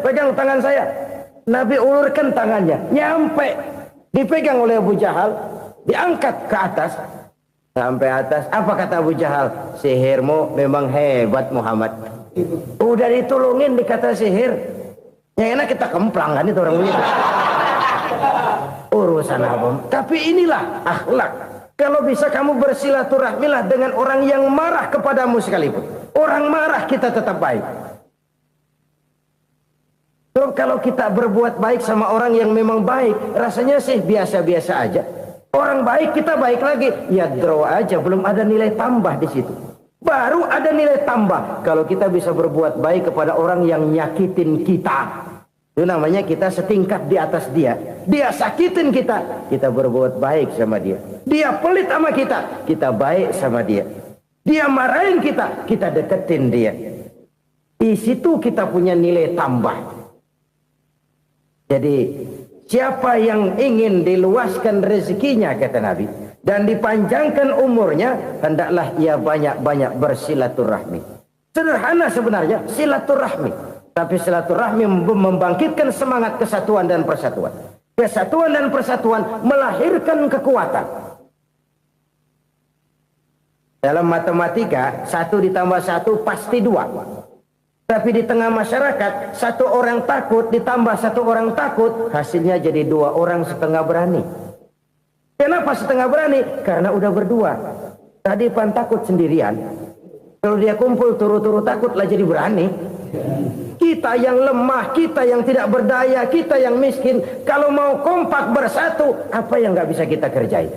Pegang tangan saya. Nabi ulurkan tangannya. Nyampe. Dipegang oleh Abu Jahal. Diangkat ke atas. Sampai atas. Apa kata Abu Jahal? Sihirmu memang hebat Muhammad. Udah ditolongin dikata sihir. Yang enak kita kemplang kan itu orang begitu. Urusan apa? Tapi inilah akhlak. Kalau bisa kamu bersilaturahmilah dengan orang yang marah kepadamu sekalipun. Orang marah kita tetap baik. So, kalau kita berbuat baik sama orang yang memang baik, rasanya sih biasa-biasa aja. Orang baik kita baik lagi, ya draw aja, belum ada nilai tambah di situ. Baru ada nilai tambah kalau kita bisa berbuat baik kepada orang yang nyakitin kita. Itu namanya kita setingkat di atas dia. Dia sakitin kita, kita berbuat baik sama dia. Dia pelit sama kita, kita baik sama dia. Dia marahin kita, kita deketin dia. Di situ kita punya nilai tambah. Jadi siapa yang ingin diluaskan rezekinya kata Nabi dan dipanjangkan umurnya, hendaklah ia banyak-banyak bersilaturahmi. Sederhana sebenarnya silaturahmi. Tapi silaturahmi membangkitkan semangat kesatuan dan persatuan. Kesatuan dan persatuan melahirkan kekuatan. Dalam matematika, 1 ditambah 1 pasti 2. Tapi di tengah masyarakat, 1 orang takut ditambah 1 orang takut, hasilnya jadi 2 orang setengah berani. Kenapa setengah berani? Karena udah berdua. Tadi pan takut sendirian. Kalau dia kumpul turu-turu takut lah jadi berani. Kita yang lemah, kita yang tidak berdaya, kita yang miskin, kalau mau kompak bersatu, apa yang nggak bisa kita kerjain?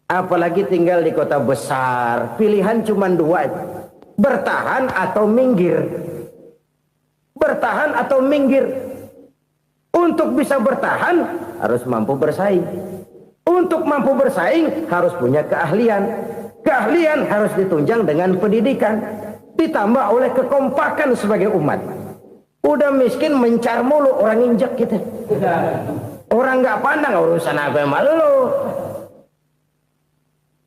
Apalagi tinggal di kota besar, pilihan cuma 2, bertahan atau minggir. Bertahan atau minggir. Untuk bisa bertahan harus mampu bersaing. Untuk mampu bersaing harus punya keahlian. Keahlian harus ditunjang dengan pendidikan. Ditambah oleh kekompakan sebagai umat. Udah miskin mencar mulu, orang injek kita. Orang nggak pandang urusan apa yang malu.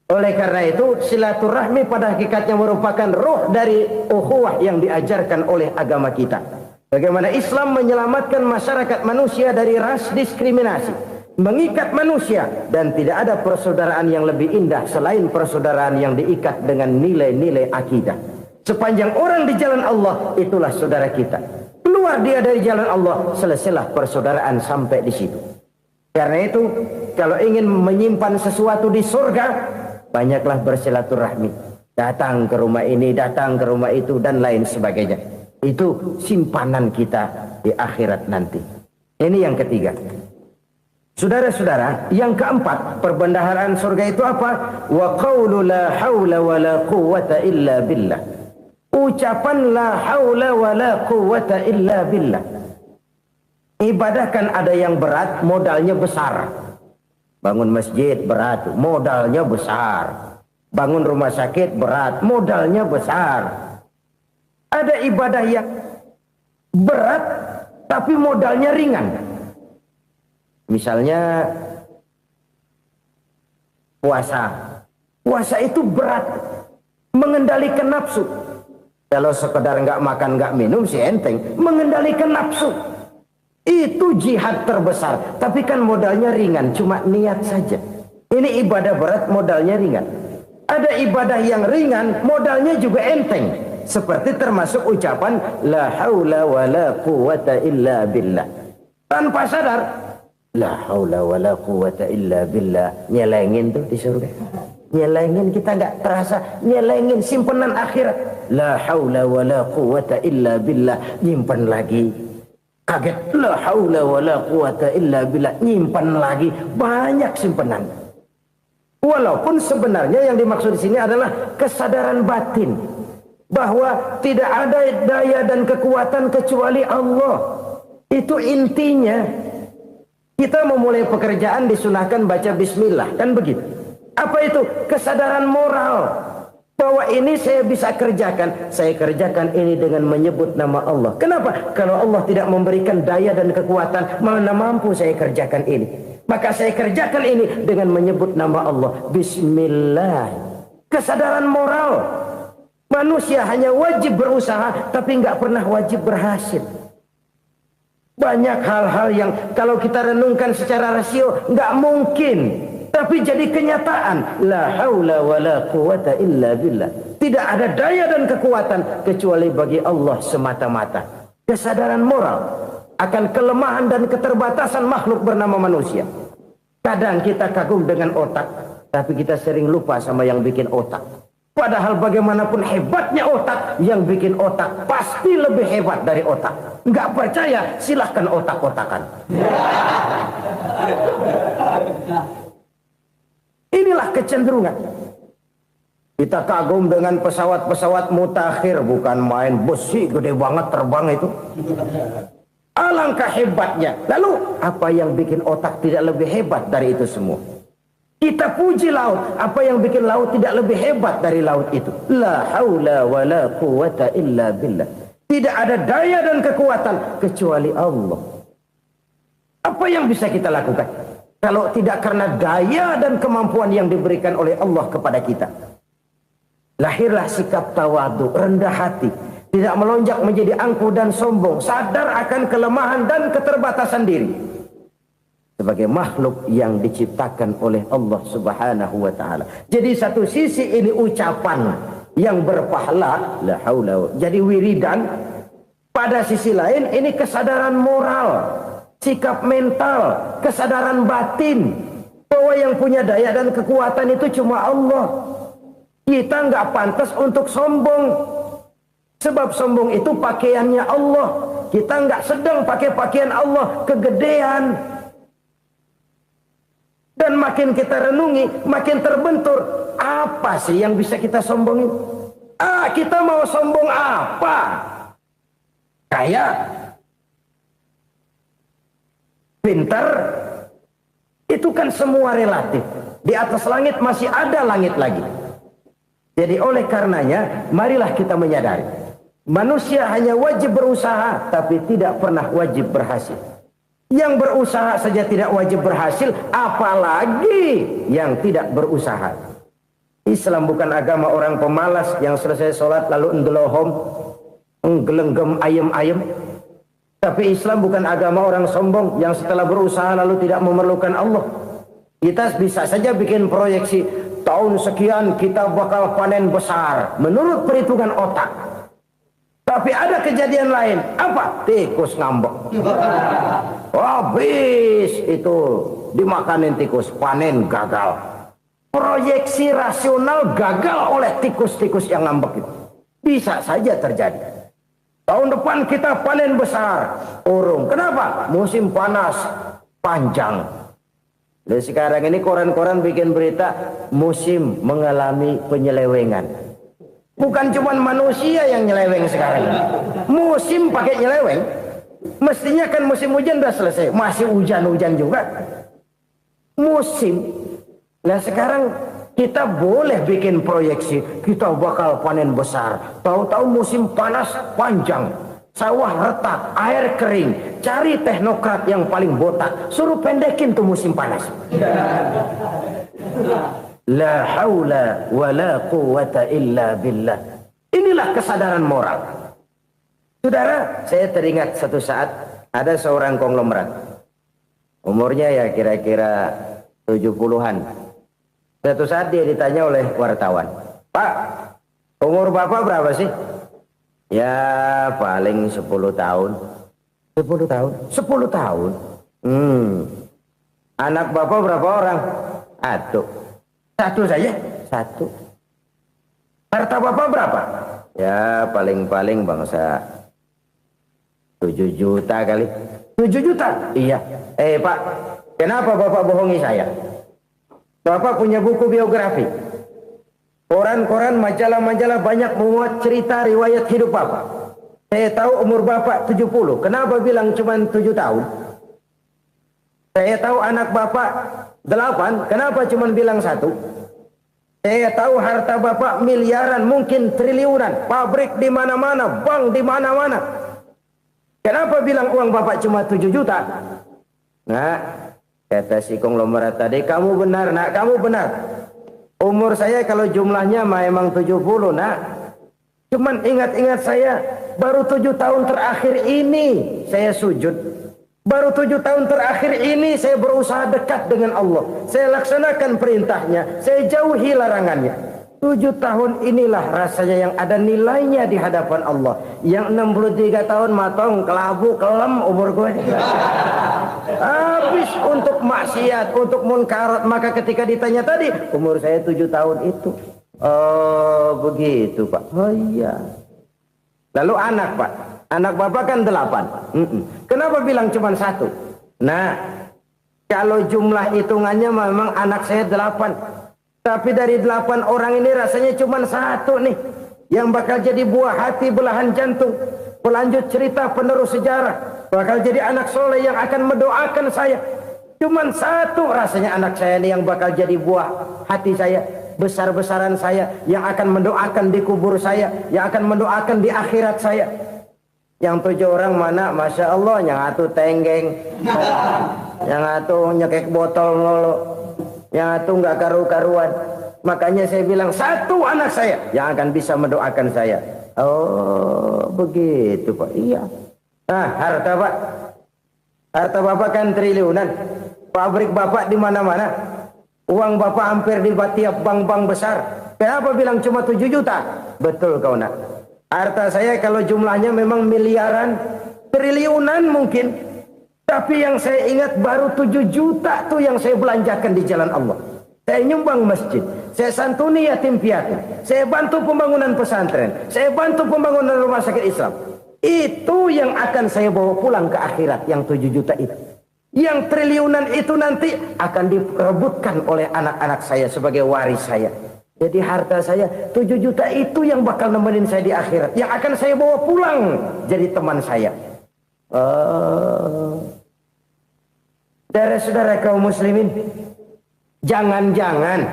Oleh karena itu silaturahmi pada hakikatnya merupakan ruh dari ukhuwah yang diajarkan oleh agama kita. Bagaimana Islam menyelamatkan masyarakat manusia dari ras diskriminasi, mengikat manusia, dan tidak ada persaudaraan yang lebih indah selain persaudaraan yang diikat dengan nilai-nilai akidah. Sepanjang orang di jalan Allah, itulah saudara kita. Keluar dia dari jalan Allah, selesailah persaudaraan sampai di situ. Karena itu, kalau ingin menyimpan sesuatu di surga, banyaklah bersilaturahmi. Datang ke rumah ini, datang ke rumah itu, dan lain sebagainya. Itu simpanan kita di akhirat nanti. Ini yang ketiga. Saudara-saudara, yang keempat, perbendaharaan surga itu apa? Wa qawlu la hawla wa la quwwata illa billah. Ucapan la haula wa la quwwata illa billah. Ibadah kan ada yang berat, modalnya besar. Bangun masjid berat, modalnya besar. Bangun rumah sakit berat, modalnya besar. Ada ibadah yang berat tapi modalnya ringan. Misalnya puasa. Puasa itu berat, mengendalikan nafsu. Kalau sekedar nggak makan nggak minum sih enteng, mengendalikan nafsu itu jihad terbesar. Tapi kan modalnya ringan, cuma niat saja. Ini ibadah berat, modalnya ringan. Ada ibadah yang ringan, modalnya juga enteng. Seperti termasuk ucapan la haula wa la quwwata illa billah. Tanpa sadar, la haula wa la quwwata illa billah, nyelengin tuh di surga. Nyelengin, kita nggak terasa, nyelengin simpenan akhirat. La haula wa la quwwata illa billah, nyimpan lagi. Kaget, la haula wa la quwwata illa billah, nyimpan lagi. Banyak simpanan. Walaupun sebenarnya yang dimaksud di sini adalah kesadaran batin bahwa tidak ada daya dan kekuatan kecuali Allah. Itu intinya. Kita memulai pekerjaan disunahkan baca bismillah, kan begitu. Apa itu? Kesadaran moral Bahwa ini saya bisa kerjakan. Saya kerjakan ini dengan menyebut nama Allah. Kenapa? Kalau Allah tidak memberikan daya dan kekuatan, mana mampu saya kerjakan ini. Maka saya kerjakan ini dengan menyebut nama Allah. Bismillah. Kesadaran moral. Manusia hanya wajib berusaha, tapi nggak pernah wajib berhasil. Banyak hal-hal yang kalau kita renungkan secara rasio nggak mungkin, tapi jadi kenyataan. La haula wala quwata illa billah. Tidak ada daya dan kekuatan kecuali bagi Allah semata-mata. Kesadaran moral akan kelemahan dan keterbatasan makhluk bernama manusia. Kadang kita kagum dengan otak, tapi kita sering lupa sama yang bikin otak. Padahal bagaimanapun hebatnya otak, yang bikin otak pasti lebih hebat dari otak. Nggak percaya, silahkan otak-otakan. Inilah kecenderungan. Kita kagum dengan pesawat-pesawat mutakhir, bukan main, besi gede banget terbang itu. Alangkah hebatnya. Lalu apa yang bikin otak tidak lebih hebat dari itu semua? Kita puji laut, apa yang bikin laut tidak lebih hebat dari laut itu? La haula wala quwata illa billah. Tidak ada daya dan kekuatan kecuali Allah. Apa yang bisa kita lakukan kalau tidak karena daya dan kemampuan yang diberikan oleh Allah kepada kita? Lahirlah sikap tawadu, rendah hati, tidak melonjak menjadi angkuh dan sombong, sadar akan kelemahan dan keterbatasan diri. Sebagai makhluk yang diciptakan oleh Allah Subhanahu wa ta'ala. Jadi satu sisi ini ucapan yang berpahala, la haula, jadi wiridan. Pada sisi lain ini kesadaran moral, sikap mental, kesadaran batin, bahwa yang punya daya dan kekuatan itu cuma Allah. Kita nggak pantas untuk sombong, sebab sombong itu pakaiannya Allah. Kita nggak sedang pakai pakaian Allah, kegedean. Dan makin kita renungi, makin terbentur. Apa sih yang bisa kita sombongin? Kita mau sombong apa? Kaya? Pintar? Itu kan semua relatif. Di atas langit masih ada langit lagi. Jadi oleh karenanya, marilah kita menyadari. Manusia hanya wajib berusaha, tapi tidak pernah wajib berhasil. Yang berusaha saja tidak wajib berhasil, apalagi yang tidak berusaha. Islam bukan agama orang pemalas yang selesai sholat lalu ngelohom, nggelenggem ayem-ayem. Tapi Islam bukan agama orang sombong yang setelah berusaha lalu tidak memerlukan Allah. Kita bisa saja bikin proyeksi, tahun sekian kita bakal panen besar menurut perhitungan otak. Tapi ada kejadian lain. Apa? Tikus ngambek. Habis itu dimakanin tikus, panen gagal. Proyeksi rasional gagal oleh tikus-tikus yang ngambek itu. Bisa saja terjadi. Tahun depan kita panen besar, urung. Kenapa? Musim panas panjang. Dan sekarang ini koran-koran bikin berita musim mengalami penyelewengan. Bukan cuma manusia yang nyeleweng sekarang. Musim pakai nyeleweng. Mestinya kan musim hujan udah selesai. Masih hujan-hujan juga. Musim. Nah sekarang kita boleh bikin proyeksi. Kita bakal panen besar. Tahu-tahu musim panas panjang. Sawah retak, air kering. Cari teknokrat yang paling botak. Suruh pendekin tuh musim panas. La haula wa la quwata illa billah. Inilah kesadaran moral. Saudara, saya teringat satu saat ada seorang konglomerat. Umurnya ya kira-kira 70-an. Satu saat dia ditanya oleh wartawan, "Pak, umur Bapak berapa sih?" "Ya paling 10 tahun." 10 tahun? 10 tahun? Anak Bapak berapa orang? Aduh. Satu saja? Satu. Harta Bapak berapa? Ya paling-paling bangsa 7 juta kali. 7 juta? Iya. Pak, kenapa Bapak bohongi saya? Bapak punya buku biografi. Koran-koran, majalah-majalah banyak memuat cerita riwayat hidup Bapak. Saya tahu umur Bapak 70. Kenapa bilang cuma 7 tahun? Saya tahu anak Bapak 8. Kenapa cuma bilang 1? Saya tahu harta bapak miliaran, mungkin triliunan, pabrik di mana-mana, bank di mana-mana. Kenapa bilang uang bapak cuma 7 juta? Nah, kata si konglomerat tadi, kamu benar nak, kamu benar. Umur saya kalau jumlahnya memang 70 nak. Cuman ingat-ingat saya, baru 7 tahun terakhir ini saya sujud. Baru 7 tahun terakhir ini saya berusaha dekat dengan Allah. Saya laksanakan perintahnya, saya jauhi larangannya. 7 tahun inilah rasanya yang ada nilainya di hadapan Allah. Yang 63 tahun matong, kelabu, kelem umur gue. Habis untuk maksiat, untuk munkarat. Maka ketika ditanya tadi, umur saya 7 tahun itu. Oh begitu Pak. Oh iya. Lalu anak Pak. Anak bapak kan 8. Kenapa bilang cuma 1? Nah, kalau jumlah hitungannya memang anak saya 8. Tapi dari 8 orang ini rasanya cuma 1 nih. Yang bakal jadi buah hati, belahan jantung. Pelanjut cerita, penerus sejarah. Bakal jadi anak soleh yang akan mendoakan saya. Cuma 1 rasanya anak saya ini yang bakal jadi buah hati saya. Besar-besaran saya. Yang akan mendoakan di kubur saya. Yang akan mendoakan di akhirat saya. Yang 7 orang mana, Masya Allah, yang atu tenggeng, yang atu nyekek botol nolo, yang atu nggak karu-karuan. Makanya saya bilang 1 anak saya yang akan bisa mendoakan saya. Oh begitu Pak. Iya. Nah harta Pak, harta bapak kan triliunan, pabrik bapak di mana-mana, uang bapak hampir di tiap bank-bank besar. Kenapa bilang cuma 7 juta? Betul kau nak. Harta saya kalau jumlahnya memang miliaran, triliunan mungkin. Tapi yang saya ingat baru 7 juta tuh yang saya belanjakan di jalan Allah. Saya nyumbang masjid, saya santuni yatim piatu, saya bantu pembangunan pesantren, saya bantu pembangunan rumah sakit Islam. Itu yang akan saya bawa pulang ke akhirat, yang 7 juta itu. Yang triliunan itu nanti akan diperebutkan oleh anak-anak saya sebagai waris saya. Jadi harta saya 7 juta itu yang bakal nemenin saya di akhirat. Yang akan saya bawa pulang jadi teman saya. Saudara-saudara kaum muslimin, jangan-jangan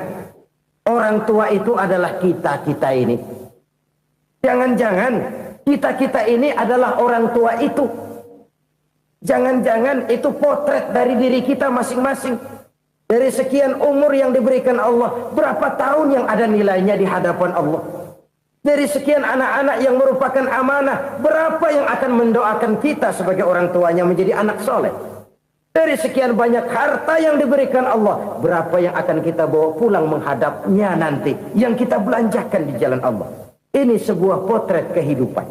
orang tua itu adalah kita-kita ini. Jangan-jangan kita-kita ini adalah orang tua itu. Jangan-jangan itu potret dari diri kita masing-masing. Dari sekian umur yang diberikan Allah, berapa tahun yang ada nilainya di hadapan Allah? Dari sekian anak-anak yang merupakan amanah, berapa yang akan mendoakan kita sebagai orang tuanya menjadi anak soleh? Dari sekian banyak harta yang diberikan Allah, berapa yang akan kita bawa pulang menghadapnya nanti, yang kita belanjakan di jalan Allah? Ini sebuah potret kehidupan.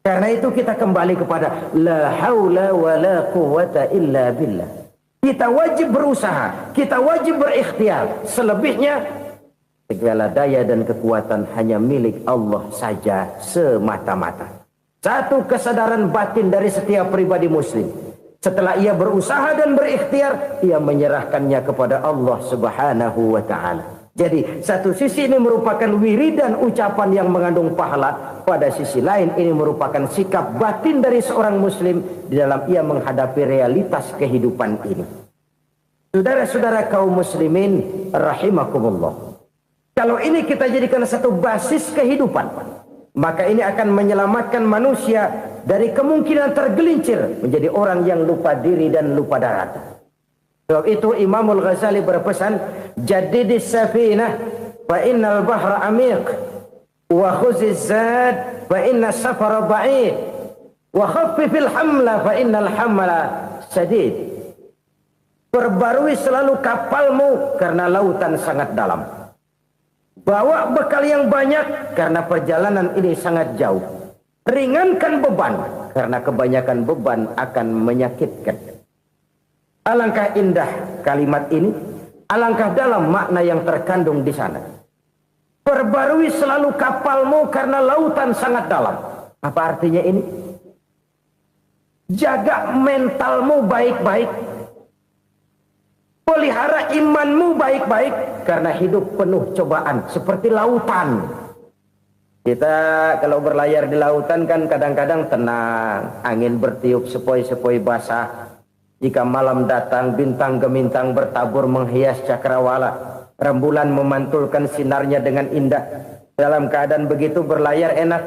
Karena itu kita kembali kepada la haula wa la quwwata illa billah. Kita wajib berusaha, kita wajib berikhtiar. Selebihnya, segala daya dan kekuatan hanya milik Allah saja semata-mata. Satu kesadaran batin dari setiap pribadi muslim. Setelah ia berusaha dan berikhtiar, ia menyerahkannya kepada Allah Subhanahu wa ta'ala. Jadi, satu sisi ini merupakan wiridan ucapan yang mengandung pahala. Pada sisi lain, ini merupakan sikap batin dari seorang muslim di dalam ia menghadapi realitas kehidupan ini. Saudara-saudara kaum muslimin, rahimakumullah. Kalau ini kita jadikan satu basis kehidupan, maka ini akan menyelamatkan manusia dari kemungkinan tergelincir menjadi orang yang lupa diri dan lupa darat. Sebab itu Imamul Ghazali berpesan, jadidis safinah fa innal bahra amiq wa khuziz zad fa inna safara ba'id wa khaffifil hamla fa innal hamla sadid. Perbarui selalu kapalmu karena lautan sangat dalam. Bawa bekal yang banyak karena perjalanan ini sangat jauh. Ringankan beban karena kebanyakan beban akan menyakitkan. Alangkah indah kalimat ini, alangkah dalam makna yang terkandung di sana. Perbarui selalu kapalmu karena lautan sangat dalam. Apa artinya ini? Jaga mentalmu baik-baik. Pelihara imanmu baik-baik karena hidup penuh cobaan seperti lautan. Kita kalau berlayar di lautan kan kadang-kadang tenang, angin bertiup sepoi-sepoi basah. Jika malam datang bintang gemintang bertabur menghias cakrawala. Rembulan memantulkan sinarnya dengan indah. Dalam keadaan begitu berlayar enak.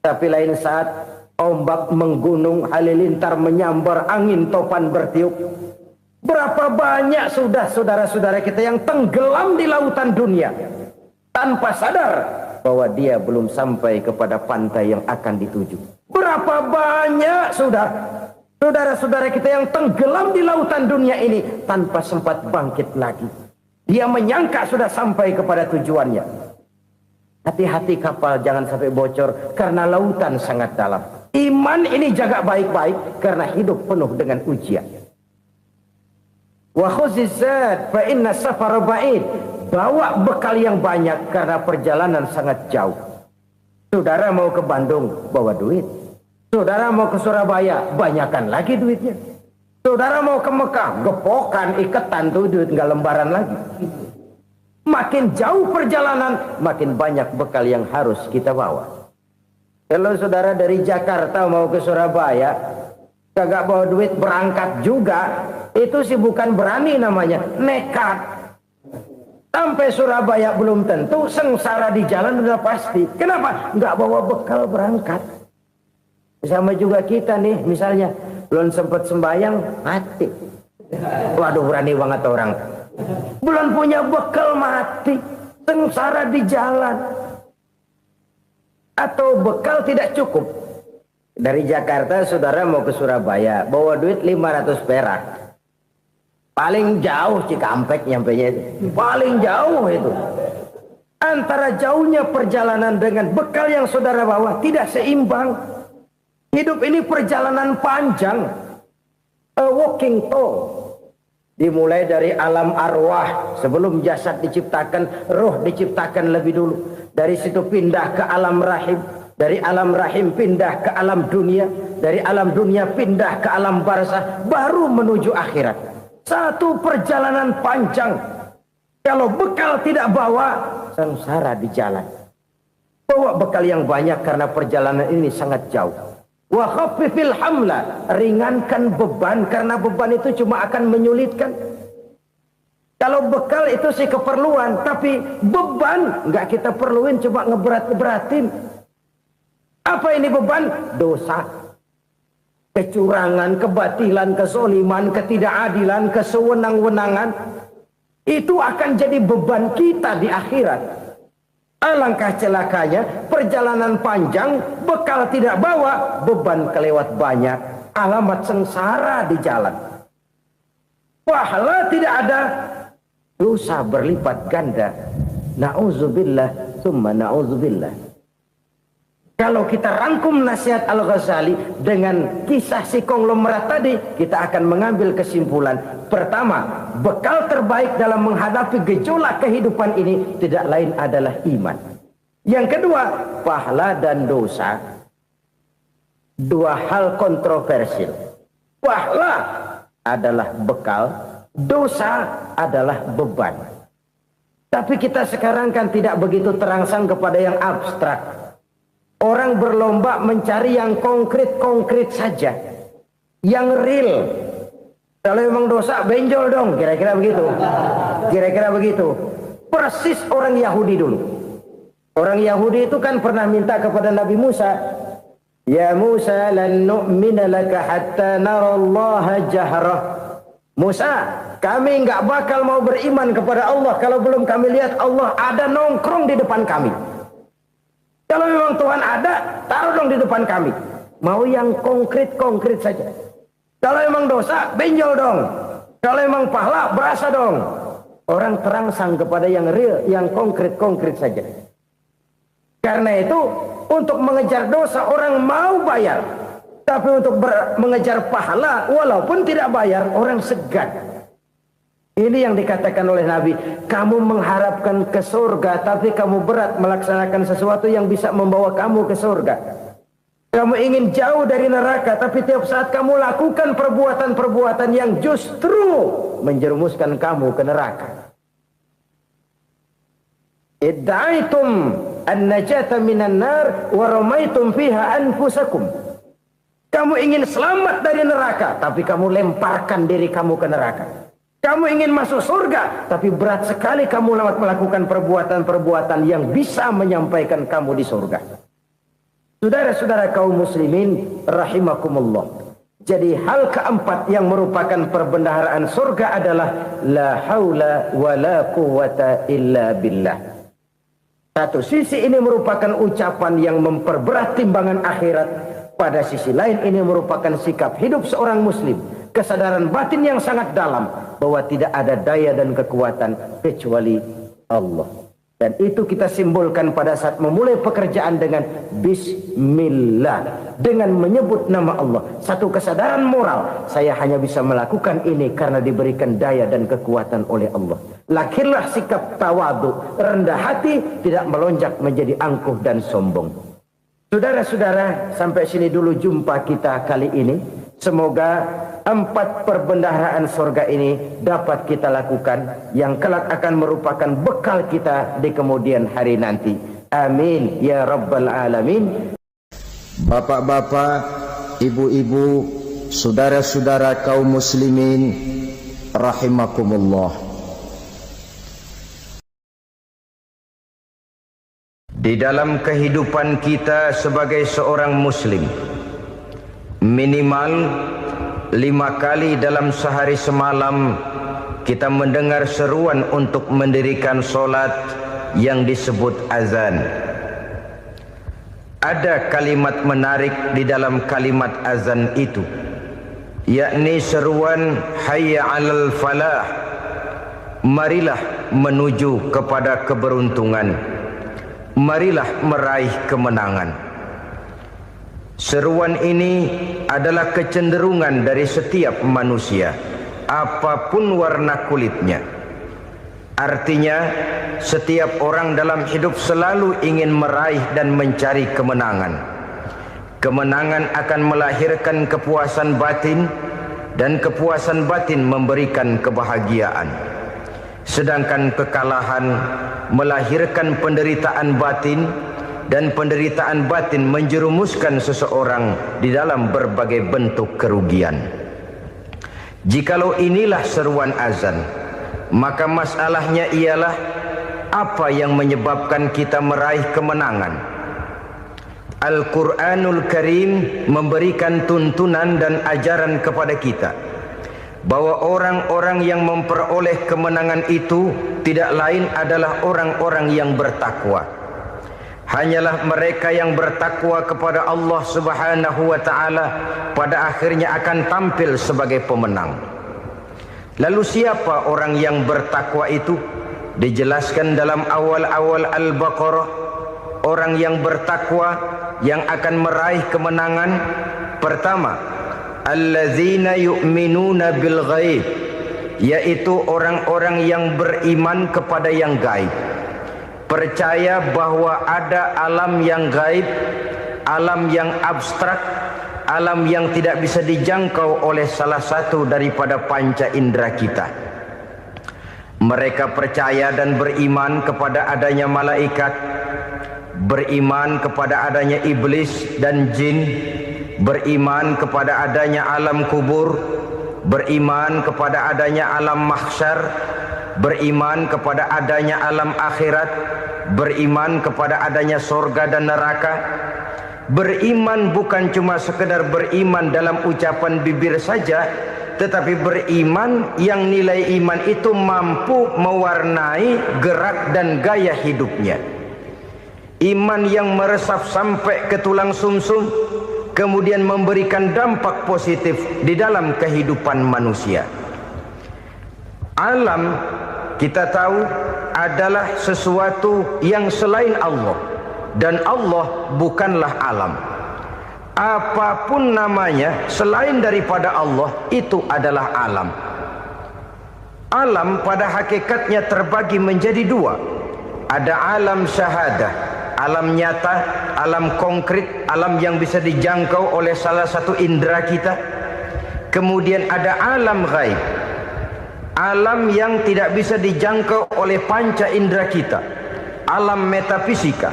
Tapi lain saat ombak menggunung, halilintar menyambar, angin topan bertiup. Berapa banyak sudah saudara-saudara kita yang tenggelam di lautan dunia tanpa sadar bahwa dia belum sampai kepada pantai yang akan dituju. Berapa banyak sudah saudara-saudara kita yang tenggelam di lautan dunia ini tanpa sempat bangkit lagi. Dia menyangka sudah sampai kepada tujuannya. Hati-hati kapal jangan sampai bocor karena lautan sangat dalam. Iman ini jaga baik-baik karena hidup penuh dengan ujian. Wa khuzizat fa inna safara ba'id. Bawa bekal yang banyak karena perjalanan sangat jauh. Saudara mau ke Bandung, bawa duit. Saudara mau ke Surabaya, banyakan lagi duitnya. Saudara mau ke Mekah, gepokan, iketan tuh duit nggak lembaran lagi. Makin jauh perjalanan, makin banyak bekal yang harus kita bawa. Kalau saudara dari Jakarta mau ke Surabaya, kagak bawa duit berangkat juga, itu sih bukan berani namanya, nekat. Sampai Surabaya belum tentu, sengsara di jalan udah pasti. Kenapa? Nggak bawa bekal berangkat. Sama juga kita nih, misalnya belum sempat sembahyang, mati. Waduh, berani banget orang. Belum punya bekal, mati. Sengsara di jalan. Atau bekal tidak cukup. Dari Jakarta saudara mau ke Surabaya, bawa duit 500 perak. Paling jauh Cikampek nyampenya itu. Paling jauh itu. Antara jauhnya perjalanan dengan bekal yang saudara bawa tidak seimbang. Hidup ini perjalanan panjang. A walking tour. Dimulai dari alam arwah. Sebelum jasad diciptakan, roh diciptakan lebih dulu. Dari situ pindah ke alam rahim. Dari alam rahim pindah ke alam dunia. Dari alam dunia pindah ke alam barzah. Baru menuju akhirat. Satu perjalanan panjang. Kalau bekal tidak bawa, sengsara di jalan. Bawa bekal yang banyak karena perjalanan ini sangat jauh. Wa khaffifil hamla, ringankan beban karena beban itu cuma akan menyulitkan. Kalau bekal itu sih keperluan, tapi beban nggak kita perluin, cuma ngeberat-beratin. Apa ini beban? Dosa. Kecurangan, kebatilan, kezoliman, ketidakadilan, kesewenang-wenangan. Itu akan jadi beban kita di akhirat. Alangkah celakanya, perjalanan panjang, bekal tidak bawa, beban kelewat banyak. Alamat sengsara di jalan. Pahala tidak ada, dosa berlipat ganda. Na'udzubillah, summa na'udzubillah. Kalau kita rangkum nasihat Al-Ghazali dengan kisah si konglomerat tadi, kita akan mengambil kesimpulan. Pertama, bekal terbaik dalam menghadapi gejolak kehidupan ini tidak lain adalah iman. Yang kedua, pahala dan dosa. Dua hal kontroversial. Pahala adalah bekal, dosa adalah beban. Tapi kita sekarang kan tidak begitu terangsang kepada yang abstrak. Orang berlomba mencari yang konkret-konkret saja. Yang real. Kalau memang dosa, benjol dong. Kira-kira begitu. Kira-kira begitu. Persis orang Yahudi dulu. Orang Yahudi itu kan pernah minta kepada Nabi Musa. Ya Musa, lan nu'mina laka hatta narallaha jahrah. Musa, kami nggak bakal mau beriman kepada Allah kalau belum kami lihat Allah ada nongkrong di depan kami. Kalau memang Tuhan ada, taruh dong di depan kami. Mau yang konkret-konkret saja. Kalau memang dosa, benjol dong. Kalau memang pahala, berasa dong. Orang terangsang kepada yang real, yang konkret-konkret saja. Karena itu, untuk mengejar dosa, orang mau bayar. Tapi untuk mengejar pahala, walaupun tidak bayar, orang segan. Ini yang dikatakan oleh Nabi, kamu mengharapkan ke surga, tapi kamu berat melaksanakan sesuatu yang bisa membawa kamu ke surga. Kamu ingin jauh dari neraka, tapi tiap saat kamu lakukan perbuatan-perbuatan yang justru menjerumuskan kamu ke neraka. Idda'aitum an-najata minan nar wa ramaitum fiha anfusakum. Kamu ingin selamat dari neraka, tapi kamu lemparkan diri kamu ke neraka. Kamu ingin masuk surga, tapi berat sekali kamu melakukan perbuatan-perbuatan yang bisa menyampaikan kamu di surga. Saudara-saudara kaum muslimin rahimakumullah. Jadi hal keempat yang merupakan perbendaharaan surga adalah la haula wa la quwata illa billah. Satu sisi ini merupakan ucapan yang memperberat timbangan akhirat. Pada sisi lain ini merupakan sikap hidup seorang muslim. Kesadaran batin yang sangat dalam bahwa tidak ada daya dan kekuatan kecuali Allah. Dan itu kita simbolkan pada saat memulai pekerjaan dengan Bismillah. Dengan menyebut nama Allah. Satu kesadaran moral. Saya hanya bisa melakukan ini karena diberikan daya dan kekuatan oleh Allah. Lahirlah sikap tawadu, rendah hati, tidak melonjak menjadi angkuh dan sombong. Saudara-saudara, sampai sini dulu jumpa kita kali ini. Semoga 4 perbendaharaan surga ini dapat kita lakukan, yang kelak akan merupakan bekal kita di kemudian hari nanti. Amin ya rabbal alamin. Bapak-bapak, ibu-ibu, saudara-saudara kaum muslimin rahimakumullah. Di dalam kehidupan kita sebagai seorang muslim, minimal 5 kali dalam sehari semalam kita mendengar seruan untuk mendirikan solat yang disebut azan. Ada kalimat menarik di dalam kalimat azan itu, yakni seruan hayya 'alal falah, marilah menuju kepada keberuntungan, marilah meraih kemenangan. Seruan ini adalah kecenderungan dari setiap manusia, apapun warna kulitnya. Artinya, setiap orang dalam hidup selalu ingin meraih dan mencari kemenangan. Kemenangan akan melahirkan kepuasan batin, dan kepuasan batin memberikan kebahagiaan. Sedangkan kekalahan melahirkan penderitaan batin, dan penderitaan batin menjerumuskan seseorang di dalam berbagai bentuk kerugian. Jikalau inilah seruan azan, maka masalahnya ialah apa yang menyebabkan kita meraih kemenangan. Al-Quranul Karim memberikan tuntunan dan ajaran kepada kita bahwa orang-orang yang memperoleh kemenangan itu tidak lain adalah orang-orang yang bertakwa. Hanyalah mereka yang bertakwa kepada Allah Subhanahu wa ta'ala pada akhirnya akan tampil sebagai pemenang. Lalu siapa orang yang bertakwa itu? Dijelaskan dalam awal-awal Al-Baqarah, orang yang bertakwa yang akan meraih kemenangan. Pertama, allazina yu'minuna bil ghaib, yaitu orang-orang yang beriman kepada yang gaib. Percaya bahwa ada alam yang gaib, alam yang abstrak, alam yang tidak bisa dijangkau oleh salah satu daripada panca indera kita. Mereka percaya dan beriman kepada adanya malaikat, beriman kepada adanya iblis dan jin, beriman kepada adanya alam kubur, beriman kepada adanya alam mahsyar, beriman kepada adanya alam akhirat, beriman kepada adanya surga dan neraka. Beriman bukan cuma sekedar beriman dalam ucapan bibir saja, tetapi beriman yang nilai iman itu mampu mewarnai gerak dan gaya hidupnya. Iman yang meresap sampai ke tulang sumsum, kemudian memberikan dampak positif di dalam kehidupan manusia. Alam, kita tahu, adalah sesuatu yang selain Allah, dan Allah bukanlah alam. Apapun namanya selain daripada Allah, itu adalah alam. Alam pada hakikatnya terbagi menjadi 2. Ada alam syahadah, alam nyata, alam konkret, alam yang bisa dijangkau oleh salah satu indera kita. Kemudian ada alam ghaib, alam yang tidak bisa dijangkau oleh panca indera kita, alam metafisika,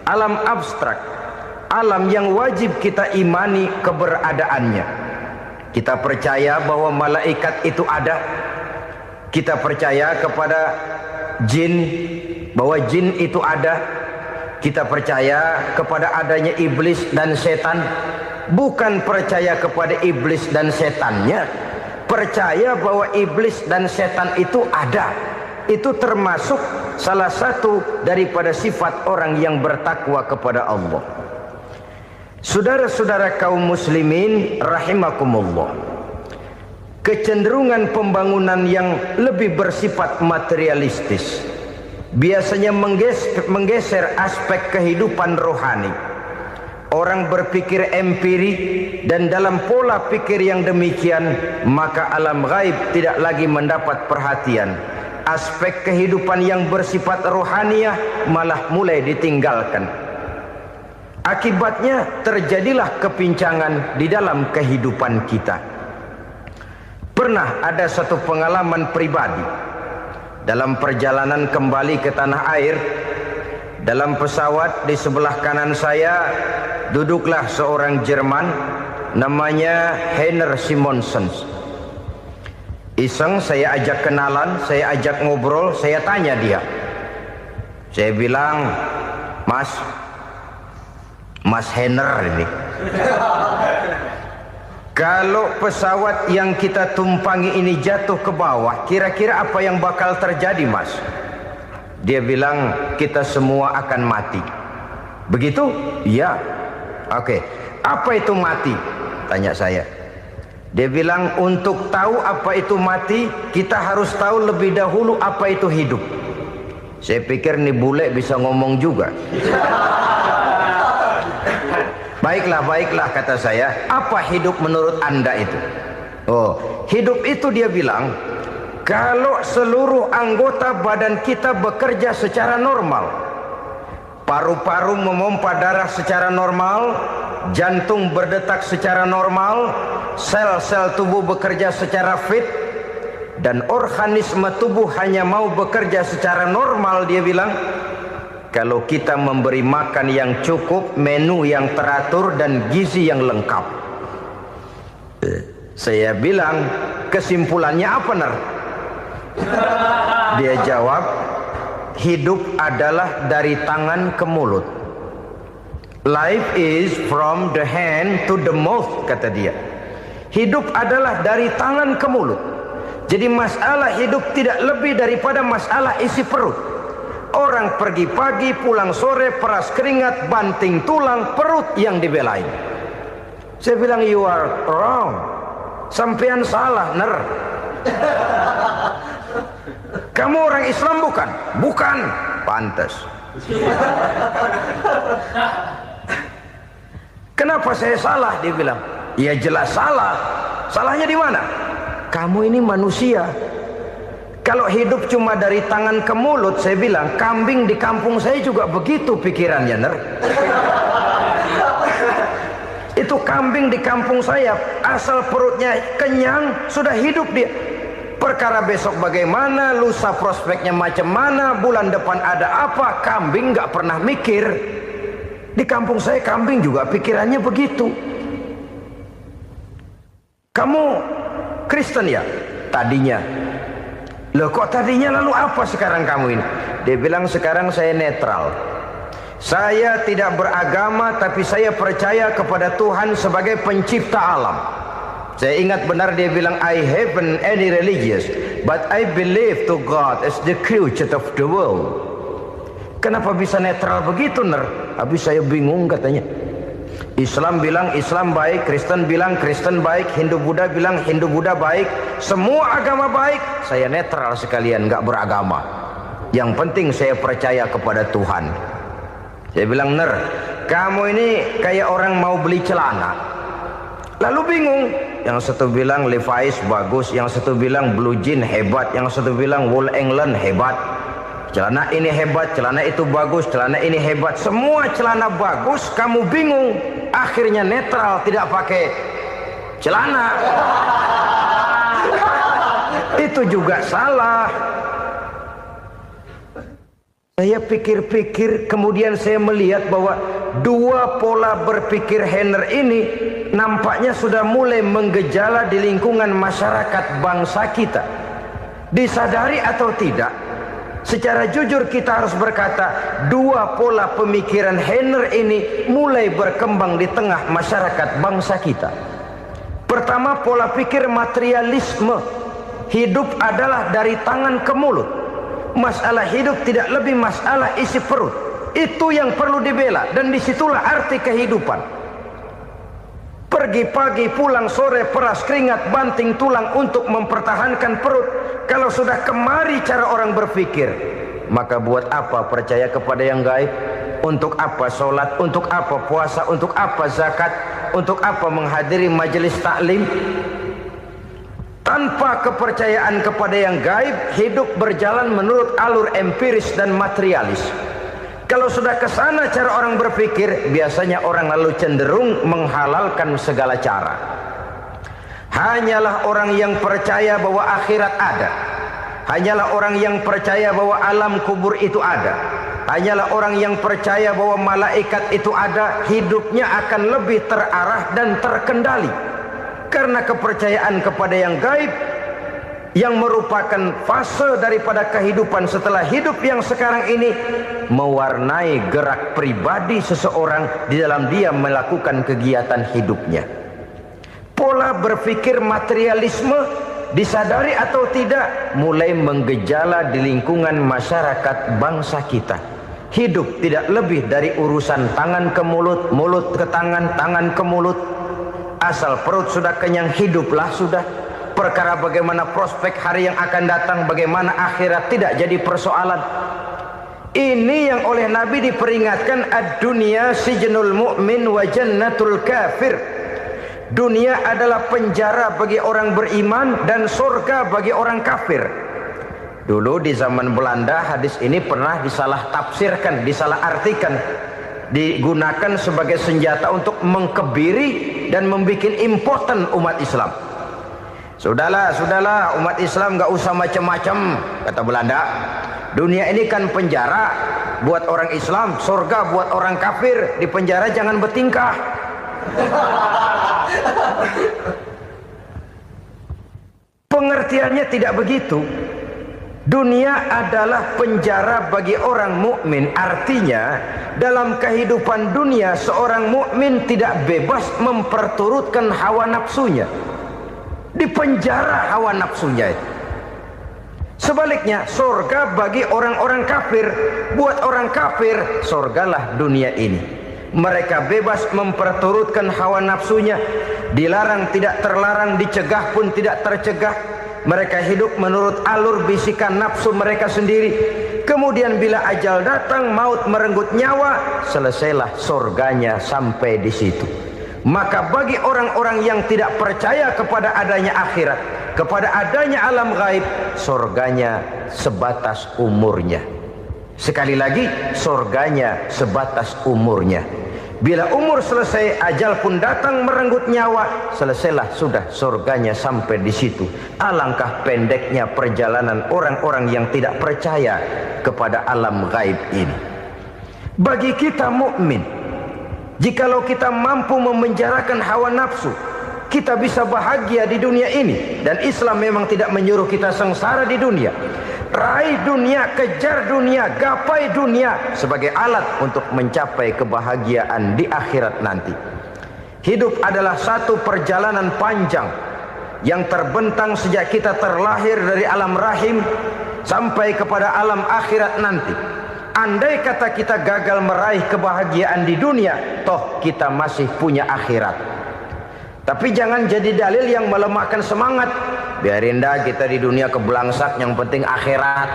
alam abstrak, alam yang wajib kita imani keberadaannya. Kita percaya bahwa malaikat itu ada, Kita percaya kepada jin, bahwa jin itu ada. Kita percaya kepada adanya iblis dan setan. Bukan percaya kepada iblis dan setannya, percaya bahwa iblis dan setan itu ada. Itu termasuk salah satu daripada sifat orang yang bertakwa kepada Allah. Saudara-saudara kaum muslimin rahimakumullah, kecenderungan pembangunan yang lebih bersifat materialistis biasanya menggeser aspek kehidupan rohani. Orang berpikir empiri, dan dalam pola pikir yang demikian maka alam gaib tidak lagi mendapat perhatian. Aspek kehidupan yang bersifat rohaniah malah mulai ditinggalkan. Akibatnya terjadilah kepincangan di dalam kehidupan kita. Pernah ada satu pengalaman pribadi dalam perjalanan kembali ke tanah air. Dalam pesawat di sebelah kanan saya duduklah seorang Jerman namanya Heiner Simonsen. Iseng saya ajak kenalan, saya ajak ngobrol, saya tanya dia. Saya bilang, Mas Heiner ini, kalau pesawat yang kita tumpangi ini jatuh ke bawah, kira-kira apa yang bakal terjadi, Mas? Dia bilang, kita semua akan mati. Begitu? Iya. Oke. Apa itu mati? Tanya saya. Dia bilang, untuk tahu apa itu mati, kita harus tahu lebih dahulu apa itu hidup. Saya pikir nih bule bisa ngomong juga. Baiklah kata saya. Apa hidup menurut Anda itu? Oh, hidup itu dia bilang, kalau seluruh anggota badan kita bekerja secara normal, paru-paru memompa darah secara normal, jantung berdetak secara normal, sel-sel tubuh bekerja secara fit, dan organisme tubuh hanya mau bekerja secara normal, dia bilang, kalau kita memberi makan yang cukup, menu yang teratur, dan gizi yang lengkap. Saya bilang, kesimpulannya apa, Ner? Dia jawab, hidup adalah dari tangan ke mulut. Life is from the hand to the mouth, kata dia. Hidup adalah dari tangan ke mulut. Jadi masalah hidup tidak lebih daripada masalah isi perut. Orang pergi pagi, pulang sore, peras keringat, banting tulang, perut yang dibelain. Saya bilang, you are wrong. Sampean salah, Ner. Kamu orang Islam bukan? Bukan. Pantas. Kenapa saya salah? Dia bilang, ya jelas salah. Salahnya di mana? Kamu ini manusia. Kalau hidup cuma dari tangan ke mulut, saya bilang, kambing di kampung saya juga begitu pikirannya, Ner. Itu kambing di kampung saya, asal perutnya kenyang, sudah hidup dia. Perkara besok bagaimana, lusa prospeknya macam mana, bulan depan ada apa, kambing nggak pernah mikir. Di kampung saya kambing juga pikirannya begitu. Kamu Kristen ya? Tadinya. Loh kok tadinya, lalu apa sekarang kamu ini? Dia bilang, sekarang saya netral. Saya tidak beragama, tapi saya percaya kepada Tuhan sebagai pencipta alam. Saya ingat benar dia bilang, I haven't any religious, but I believe to God as the creator of the world. Kenapa bisa netral begitu, Ner? Habis saya bingung katanya. Islam bilang Islam baik, Kristen bilang Kristen baik, Hindu Buddha bilang Hindu Buddha baik, semua agama baik. Saya netral sekalian, nggak beragama. Yang penting saya percaya kepada Tuhan. Saya bilang, Ner, kamu ini kayak orang mau beli celana, lalu bingung. Yang satu bilang Levi's bagus, yang satu bilang Blue Jean hebat, yang satu bilang Wool England hebat. Celana ini hebat, celana itu bagus, celana ini hebat. Semua celana bagus, kamu bingung. Akhirnya netral, tidak pakai celana. Itu juga salah. Saya pikir-pikir, kemudian saya melihat bahwa dua pola berpikir Heiner ini nampaknya sudah mulai menggejala di lingkungan masyarakat bangsa kita. Disadari atau tidak, secara jujur kita harus berkata, dua pola pemikiran Heiner ini mulai berkembang di tengah masyarakat bangsa kita. Pertama, pola pikir materialisme. Hidup adalah dari tangan ke mulut. Masalah hidup tidak lebih masalah isi perut. Itu yang perlu dibela, dan disitulah arti kehidupan. Pergi pagi, pulang sore, peras keringat, banting tulang untuk mempertahankan perut. Kalau sudah kemari cara orang berpikir, maka buat apa percaya kepada yang gaib? Untuk apa sholat? Untuk apa puasa? Untuk apa zakat? Untuk apa menghadiri majelis taklim? Tanpa kepercayaan kepada yang gaib, hidup berjalan menurut alur empiris dan materialis. Kalau sudah ke sana cara orang berpikir, biasanya orang lalu cenderung menghalalkan segala cara. Hanyalah orang yang percaya bahwa akhirat ada. Hanyalah orang yang percaya bahwa alam kubur itu ada. Hanyalah orang yang percaya bahwa malaikat itu ada. Hidupnya akan lebih terarah dan terkendali. Karena kepercayaan kepada yang gaib, yang merupakan fase daripada kehidupan setelah hidup yang sekarang ini, mewarnai gerak pribadi seseorang di dalam dia melakukan kegiatan hidupnya. Pola berpikir materialisme, disadari atau tidak, mulai menggejala di lingkungan masyarakat bangsa kita. Hidup tidak lebih dari urusan tangan ke mulut, mulut ke tangan, tangan ke mulut. Asal perut sudah kenyang, hiduplah sudah. Perkara bagaimana prospek hari yang akan datang, bagaimana akhirat, tidak jadi persoalan. Ini yang oleh Nabi diperingatkan, ad-dunya sijnul mu'min wa jannatul kafir. Dunia adalah penjara bagi orang beriman dan surga bagi orang kafir. Dulu di zaman Belanda hadis ini pernah disalah tafsirkan, disalah artikan, digunakan sebagai senjata untuk mengkebiri dan membuat impoten umat Islam. Sudahlah umat Islam gak usah macam-macam, kata Belanda. Dunia ini kan penjara buat orang Islam, surga buat orang kafir. Di penjara jangan bertingkah. Pengertiannya tidak begitu. Dunia adalah penjara bagi orang mukmin. Artinya dalam kehidupan dunia seorang mukmin tidak bebas memperturutkan hawa nafsunya. Di penjara hawa nafsunya itu. Sebaliknya, surga bagi orang-orang kafir. Buat orang kafir, surgalah dunia ini. Mereka bebas memperturutkan hawa nafsunya. Dilarang tidak terlarang, dicegah pun tidak tercegah. Mereka hidup menurut alur bisikan nafsu mereka sendiri. Kemudian bila ajal datang, maut merenggut nyawa, selesailah surganya sampai di situ. Maka bagi orang-orang yang tidak percaya kepada adanya akhirat, kepada adanya alam gaib, surganya sebatas umurnya. Sekali lagi, surganya sebatas umurnya. Bila umur selesai, ajal pun datang merenggut nyawa, selesailah sudah surganya sampai di situ. Alangkah pendeknya perjalanan orang-orang yang tidak percaya kepada alam gaib ini. Bagi kita mukmin, jikalau kita mampu memenjarakan hawa nafsu, kita bisa bahagia di dunia ini. Dan Islam memang tidak menyuruh kita sengsara di dunia. Raih dunia, kejar dunia, gapai dunia sebagai alat untuk mencapai kebahagiaan di akhirat nanti. Hidup adalah satu perjalanan panjang yang terbentang sejak kita terlahir dari alam rahim sampai kepada alam akhirat nanti. Andai kata kita gagal meraih kebahagiaan di dunia, toh kita masih punya akhirat. Tapi jangan jadi dalil yang melemahkan semangat. Biarin dah kita di dunia kebelangsak, yang penting akhirat.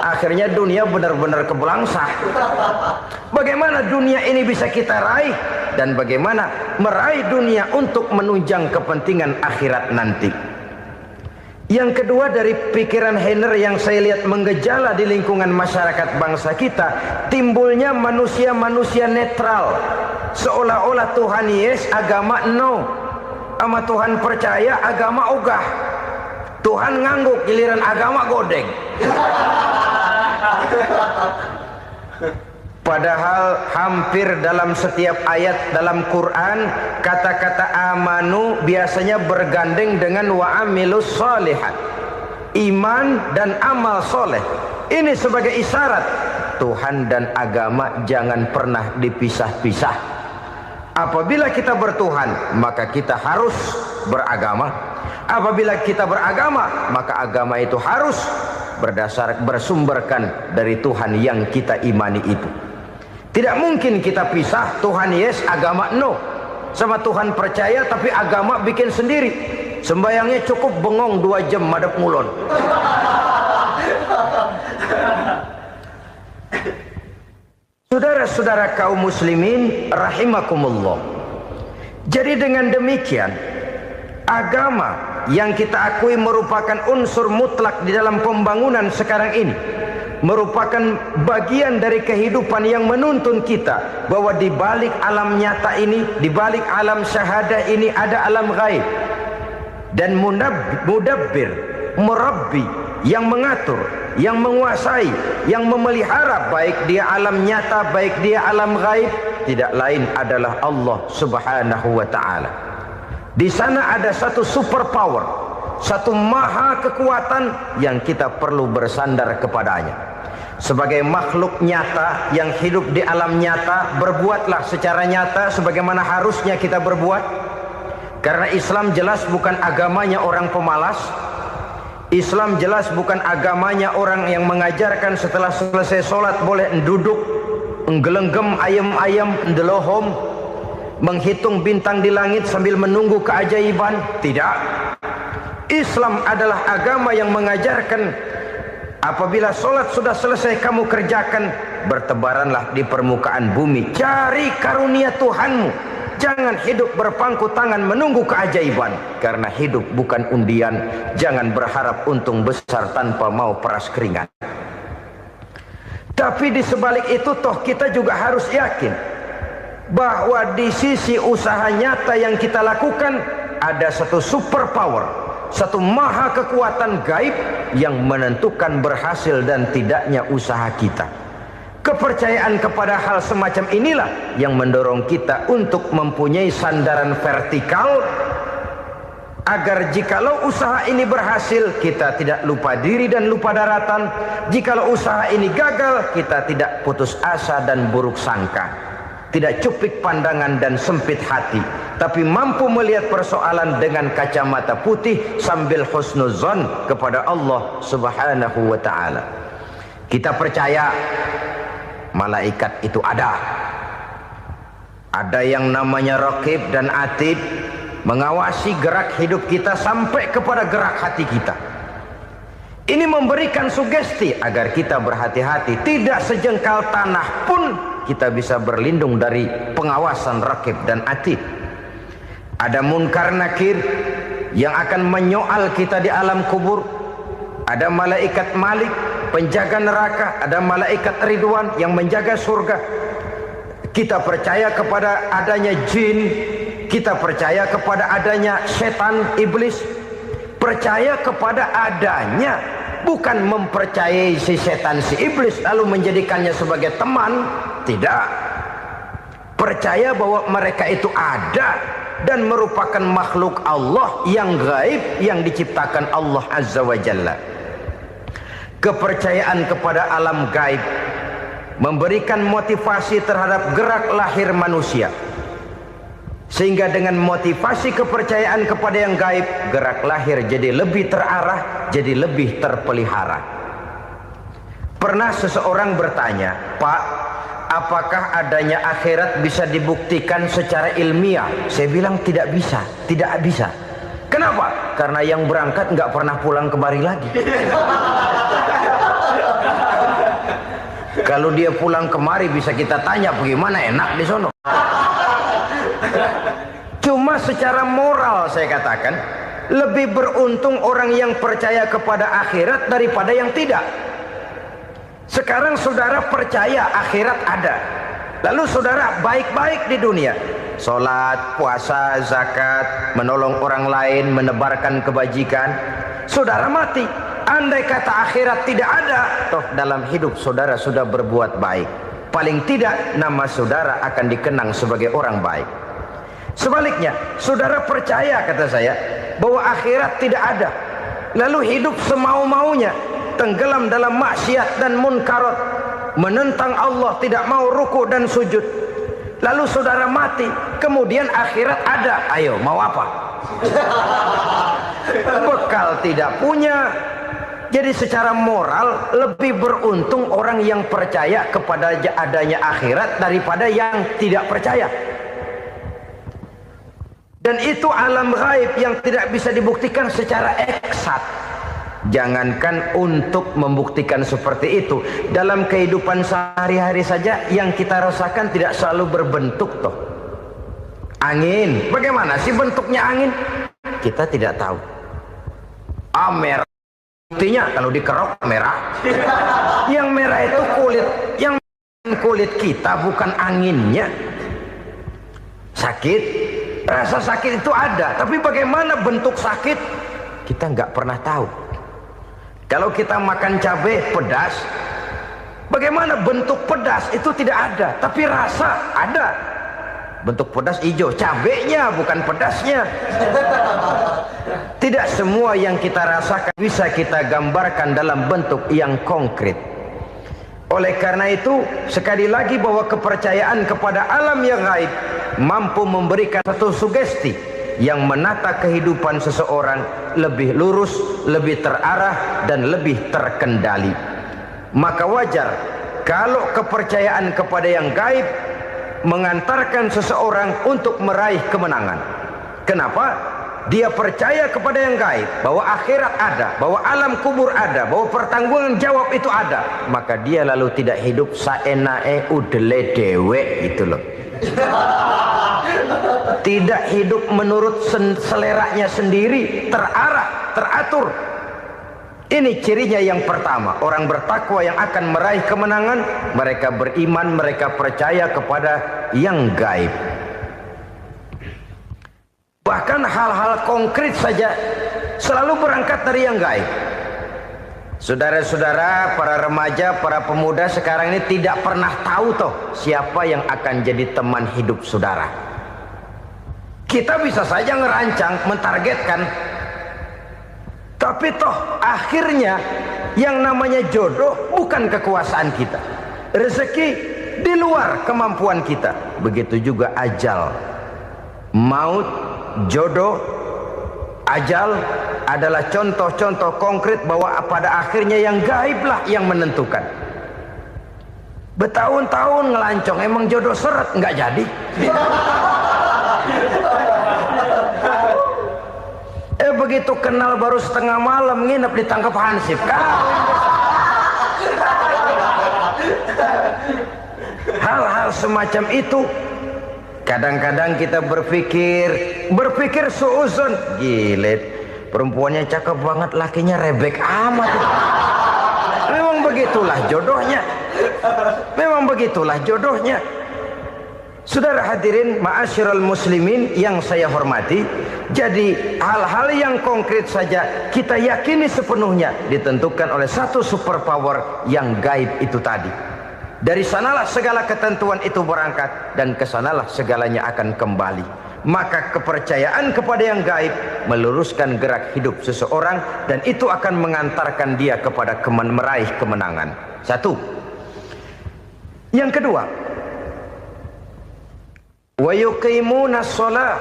Akhirnya dunia benar-benar kebelangsak. Bagaimana dunia ini bisa kita raih, dan bagaimana meraih dunia untuk menunjang kepentingan akhirat nanti. Yang kedua, dari pikiran Heiner yang saya lihat menggejala di lingkungan masyarakat bangsa kita, timbulnya manusia-manusia netral. Seolah-olah Tuhan yes, agama no. Sama Tuhan percaya, agama ogah. Tuhan ngangguk, giliran agama godeng. Padahal hampir dalam setiap ayat dalam Quran, kata-kata amanu biasanya bergandeng dengan wa amilus shalihat. iman dan amal soleh. Ini sebagai isyarat Tuhan dan agama jangan pernah dipisah-pisah. Apabila kita bertuhan, maka kita harus beragama. Apabila kita beragama, maka agama itu harus bersumberkan dari Tuhan yang kita imani itu. Tidak mungkin kita pisah, Tuhan yes, agama no. Sama Tuhan percaya tapi agama bikin sendiri. Sembayangnya cukup bengong 2 jam madep ngulon. Saudara-saudara kaum muslimin rahimakumullah. Jadi dengan demikian, agama yang kita akui merupakan unsur mutlak di dalam pembangunan sekarang ini, merupakan bagian dari kehidupan yang menuntun kita bahwa di balik alam nyata ini, di balik alam syahadah ini ada alam gaib. Dan mudabbir, murabbi, yang mengatur, yang menguasai, yang memelihara baik dia alam nyata, baik dia alam gaib, tidak lain adalah Allah Subhanahu wa taala. Di sana ada satu super power, satu maha kekuatan yang kita perlu bersandar kepadanya. Sebagai makhluk nyata yang hidup di alam nyata, berbuatlah secara nyata sebagaimana harusnya kita berbuat. Karena Islam jelas bukan agamanya orang pemalas. Islam jelas bukan agamanya orang yang mengajarkan setelah selesai sholat boleh duduk, nggelenggem ayam-ayam, ndelohom, menghitung bintang di langit sambil menunggu keajaiban. Tidak. Islam adalah agama yang mengajarkan apabila sholat sudah selesai kamu kerjakan, bertebaranlah di permukaan bumi, cari karunia Tuhanmu. Jangan hidup berpangku tangan menunggu keajaiban. Karena hidup bukan undian. Jangan berharap untung besar tanpa mau peras keringat. Tapi di sebalik itu toh kita juga harus yakin bahwa di sisi usaha nyata yang kita lakukan ada satu super power, satu maha kekuatan gaib yang menentukan berhasil dan tidaknya usaha kita. Kepercayaan kepada hal semacam inilah yang mendorong kita untuk mempunyai sandaran vertikal, agar jikalau usaha ini berhasil, kita tidak lupa diri dan lupa daratan. Jikalau usaha ini gagal, kita tidak putus asa dan buruk sangka, tidak cupik pandangan dan sempit hati, tapi mampu melihat persoalan dengan kacamata putih sambil husnuzon kepada Allah Subhanahu wa ta'ala. Kita percaya malaikat itu ada. Ada yang namanya raqib dan atid, mengawasi gerak hidup kita sampai kepada gerak hati kita. Ini memberikan sugesti agar kita berhati-hati. Tidak sejengkal tanah pun kita bisa berlindung dari pengawasan raqib dan atid. Ada munkar nakir yang akan menyoal kita di alam kubur. Ada malaikat Malik, penjaga neraka. Ada malaikat Ridwan yang menjaga surga. Kita percaya kepada adanya jin, kita percaya kepada adanya setan, iblis. Percaya kepada adanya, bukan mempercayai si setan, si iblis lalu menjadikannya sebagai teman. Tidak. Percaya bahwa mereka itu ada dan merupakan makhluk Allah yang gaib, yang diciptakan Allah Azza wa Jalla. Kepercayaan kepada alam gaib memberikan motivasi terhadap gerak lahir manusia, sehingga dengan motivasi kepercayaan kepada yang gaib, gerak lahir jadi lebih terarah, jadi lebih terpelihara. Pernah seseorang bertanya, "Pak, apakah adanya akhirat bisa dibuktikan secara ilmiah?" Saya bilang tidak bisa, tidak bisa. Kenapa? Karena yang berangkat nggak pernah pulang kemari lagi. Kalau dia pulang kemari bisa kita tanya bagaimana enak di sono. Cuma secara moral saya katakan, lebih beruntung orang yang percaya kepada akhirat daripada yang tidak. Sekarang saudara percaya akhirat ada, lalu saudara baik-baik di dunia, sholat, puasa, zakat, menolong orang lain, menebarkan kebajikan. Saudara mati, andai kata akhirat tidak ada, toh dalam hidup saudara sudah berbuat baik. Paling tidak nama saudara akan dikenang sebagai orang baik. Sebaliknya, saudara percaya, kata saya, bahwa akhirat tidak ada, lalu hidup semau-maunya, tenggelam dalam maksiat dan munkarat, menentang Allah, tidak mau ruku dan sujud, lalu saudara mati, kemudian akhirat ada, ayo mau apa? Bekal tidak punya. Jadi secara moral lebih beruntung orang yang percaya kepada adanya akhirat daripada yang tidak percaya. Dan itu alam gaib yang tidak bisa dibuktikan secara eksat. Jangankan untuk membuktikan seperti itu, dalam kehidupan sehari-hari saja yang kita rasakan tidak selalu berbentuk toh. Angin, bagaimana sih bentuknya angin? Kita tidak tahu. Merah, buktinya kalau dikerok merah. Yang merah itu kulit, yang kulit kita bukan anginnya. Sakit, rasa sakit itu ada, tapi bagaimana bentuk sakit kita nggak pernah tahu. Kalau kita makan cabai pedas, bagaimana bentuk pedas itu tidak ada, tapi rasa ada. Bentuk pedas hijau, cabenya bukan pedasnya. Tidak semua yang kita rasakan bisa kita gambarkan dalam bentuk yang konkret. Oleh karena itu, sekali lagi bahwa kepercayaan kepada alam yang gaib mampu memberikan satu sugesti yang menata kehidupan seseorang lebih lurus, lebih terarah, dan lebih terkendali. Maka wajar kalau kepercayaan kepada yang gaib mengantarkan seseorang untuk meraih kemenangan. Kenapa? Dia percaya kepada yang gaib, bahwa akhirat ada, bahwa alam kubur ada, bahwa pertanggungan jawab itu ada. Maka dia lalu tidak hidup saenae udele dewe itu loh. Tidak hidup menurut seleranya sendiri, terarah, teratur. Ini cirinya yang pertama. Orang bertakwa yang akan meraih kemenangan, mereka beriman, mereka percaya kepada yang gaib. Bahkan hal-hal konkret saja selalu berangkat dari yang gaib. Saudara-saudara, para remaja, para pemuda sekarang ini tidak pernah tahu toh siapa yang akan jadi teman hidup saudara. Kita bisa saja ngerancang, mentargetkan, tapi toh akhirnya yang namanya jodoh bukan kekuasaan kita. Rezeki di luar kemampuan kita. Begitu juga ajal. Maut, jodoh, ajal adalah contoh-contoh konkret bahwa pada akhirnya yang gaiblah yang menentukan. Bertahun-tahun ngelancong, emang jodoh seret, nggak jadi. Begitu kenal baru setengah malam nginep ditangkap hansip. Hal-hal semacam itu kadang-kadang kita berpikir suuzon, gilet, perempuannya cakep banget, lakinya rebek amat. Memang begitulah jodohnya. Memang begitulah jodohnya. Saudara hadirin ma'asyiral muslimin yang saya hormati, jadi hal-hal yang konkret saja kita yakini sepenuhnya ditentukan oleh satu superpower yang gaib itu tadi. Dari sanalah segala ketentuan itu berangkat dan kesanalah segalanya akan kembali. Maka kepercayaan kepada yang gaib meluruskan gerak hidup seseorang dan itu akan mengantarkan dia kepada meraih kemenangan. Satu. Yang kedua, wa yuqimuna shalah.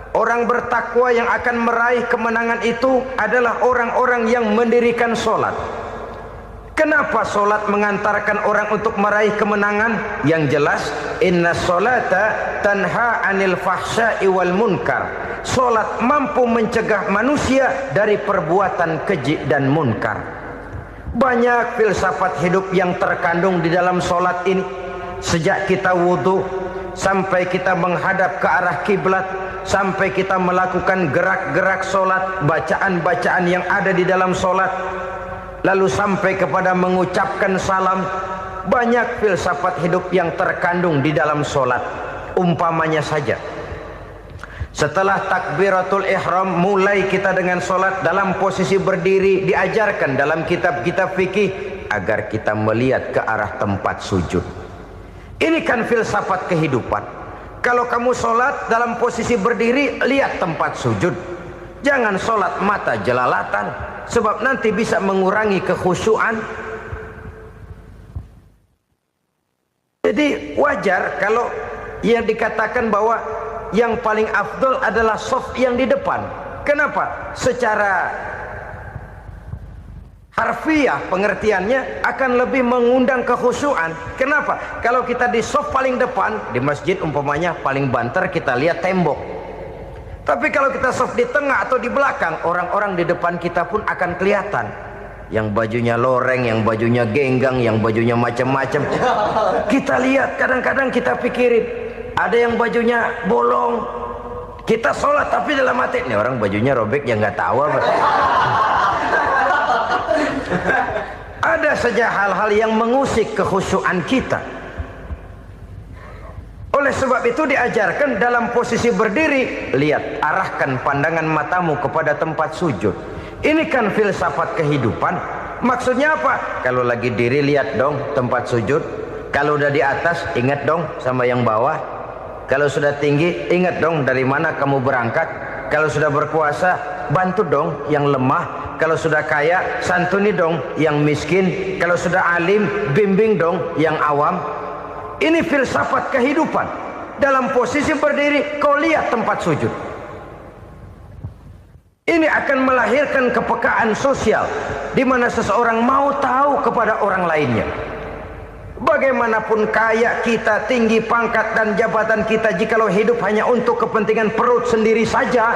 Orang bertakwa yang akan meraih kemenangan itu adalah orang-orang yang mendirikan sholat. Kenapa sholat mengantarkan orang untuk meraih kemenangan? Yang jelas, inna sholata tanha anil fahsya'i wal munkar. Sholat mampu mencegah manusia dari perbuatan keji dan munkar. Banyak filsafat hidup yang terkandung di dalam sholat ini. Sejak kita wudhu sampai kita menghadap ke arah kiblat, sampai kita melakukan gerak-gerak sholat, bacaan-bacaan yang ada di dalam sholat, lalu sampai kepada mengucapkan salam. Banyak filsafat hidup yang terkandung di dalam sholat. Umpamanya saja, setelah takbiratul ihram mulai kita dengan sholat dalam posisi berdiri, diajarkan dalam kitab-kitab fikih agar kita melihat ke arah tempat sujud. Ini kan filsafat kehidupan. Kalau kamu sholat dalam posisi berdiri, lihat tempat sujud. Jangan sholat mata jelalatan, sebab nanti bisa mengurangi kekhusyuan. Jadi wajar kalau yang dikatakan bahwa yang paling afdol adalah shaf yang di depan. Kenapa? Secara harfiah pengertiannya akan lebih mengundang kekhusyuan. Kenapa? Kalau kita di shaf paling depan di masjid umpamanya paling banter kita lihat tembok. Tapi kalau kita shaf di tengah atau di belakang, orang-orang di depan kita pun akan kelihatan. Yang bajunya loreng, yang bajunya genggang, yang bajunya macam-macam. Kita lihat, kadang-kadang kita pikirin, ada yang bajunya bolong. Kita sholat tapi dalam hati, nih orang bajunya robek yang nggak tahu apa. Ada saja hal-hal yang mengusik kekhusyuan kita. Oleh sebab itu diajarkan dalam posisi berdiri, lihat, arahkan pandangan matamu kepada tempat sujud. Ini kan filsafat kehidupan. Maksudnya apa? Kalau lagi diri lihat dong tempat sujud. Kalau udah di atas ingat dong sama yang bawah. Kalau sudah tinggi ingat dong dari mana kamu berangkat. Kalau sudah berkuasa bantu dong yang lemah. Kalau sudah kaya santuni dong yang miskin. Kalau sudah alim bimbing dong yang awam. Ini filsafat kehidupan. Dalam posisi berdiri kau lihat tempat sujud. Ini akan melahirkan kepekaan sosial di mana seseorang mau tahu kepada orang lainnya. Bagaimanapun kaya kita, tinggi pangkat dan jabatan kita, jikalau hidup hanya untuk kepentingan perut sendiri saja,